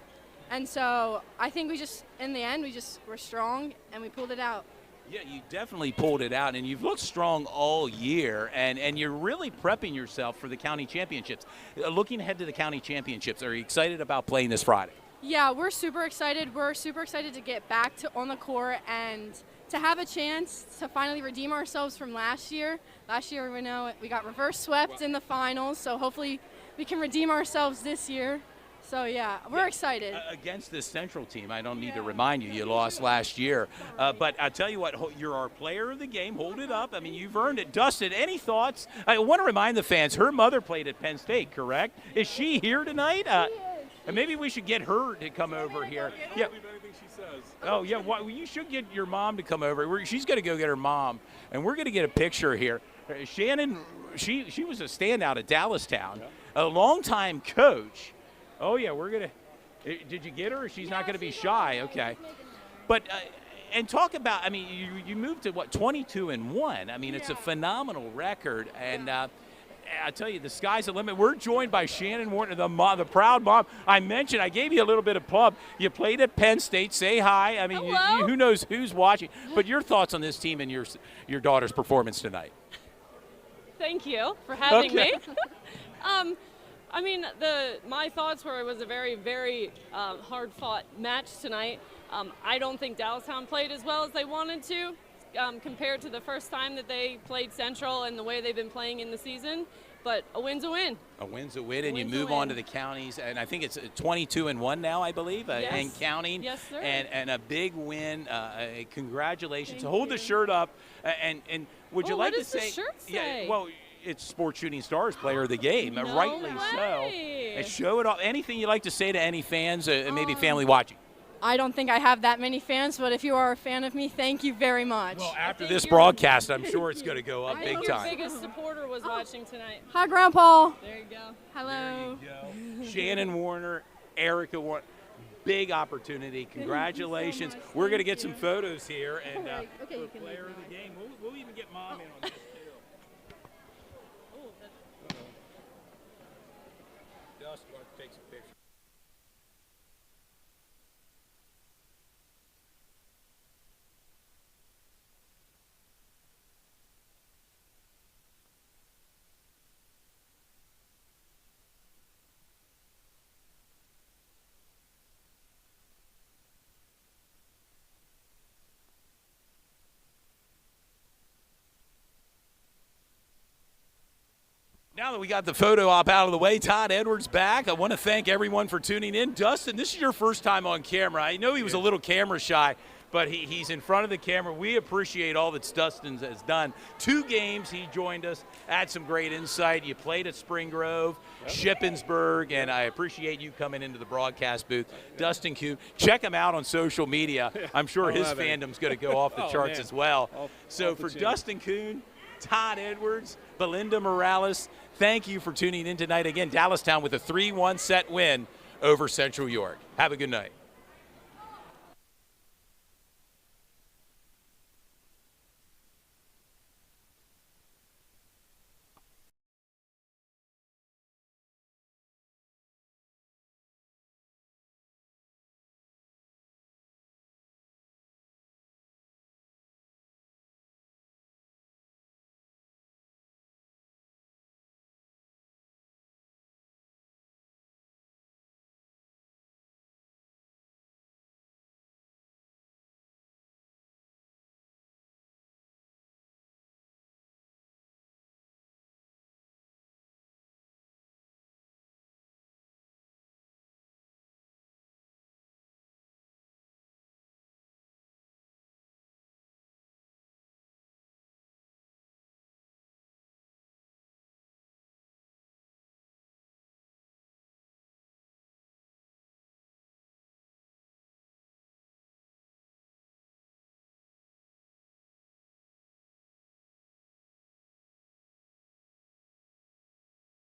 And so I think in the end, we were strong, and we pulled it out. Yeah, you definitely pulled it out, and you've looked strong all year, and you're really prepping yourself for the county championships. Looking ahead to the county championships, are you excited about playing this Friday? Yeah, we're super excited. We're super excited to get back on the court and to have a chance to finally redeem ourselves from last year. Last year, we know we got reverse swept in the finals, so hopefully we can redeem ourselves this year. So, yeah, we're excited. Against this Central team, I don't need to remind you, you lost last year. But I'll tell you what, you're our player of the game. Hold it up. You've earned it. Dustin, any thoughts? I want to remind the fans, her mother played at Penn State, correct? Is she here tonight? And maybe we should get her to come over here. Yeah. Oh, yeah. Well, you should get your mom to come over. She's going to go get her mom, and we're going to get a picture here. Shannon, she was a standout at Dallastown, a longtime coach. Oh, yeah, we're going to – did you get her? She's not going to be shy. Okay. But and talk about – you moved to, 22-1. It's a phenomenal record. And I tell you, the sky's the limit. We're joined by Shannon Warner, the proud mom. I mentioned, I gave you a little bit of pub. You played at Penn State. Say hi. Who knows who's watching. But your thoughts on this team and your daughter's performance tonight? Thank you for having me. My thoughts were it was a very, very hard-fought match tonight. I don't think Dallastown played as well as they wanted to. Compared to the first time that they played Central and the way they've been playing in the season. But a win's a win. A win's a win, and you move on to the counties. And I think it's 22-1 now, I believe, yes. And counting. Yes, sir. And a big win. Congratulations. Hold the shirt up. And would you like to say? What does the shirt say? Yeah, well, it's Sports Shooting Stars Player of the Game. No rightly way. So. And show it off. Anything you'd like to say to any fans, maybe family watching? I don't think I have that many fans, but if you are a fan of me, thank you very much. Well, after this broadcast, I'm sure it's going to go up big time. Your biggest supporter was watching tonight. Hi, Grandpa. There you go. Hello. There you go. Shannon Warner, Erica Warner. Big opportunity. Congratulations. So we're going to get some photos here. And for Player of the Game, we'll even get Mom in on this, too. Dust, want to take some pictures? Now that we got the photo op out of the way, Todd Edwards back. I want to thank everyone for tuning in. Dustin, this is your first time on camera. I know he was a little camera shy, but he's in front of the camera. We appreciate all that Dustin has done. 2 games he joined us, had some great insight. You played at Spring Grove, Shippensburg, and I appreciate you coming into the broadcast booth. Dustin Kuhn, check him out on social media. I'm sure his fandom's going to go off the charts as well. So for Dustin Kuhn, Todd Edwards, Belinda Morales, thank you for tuning in tonight. Again, Dallastown with a 3-1 set win over Central York. Have a good night.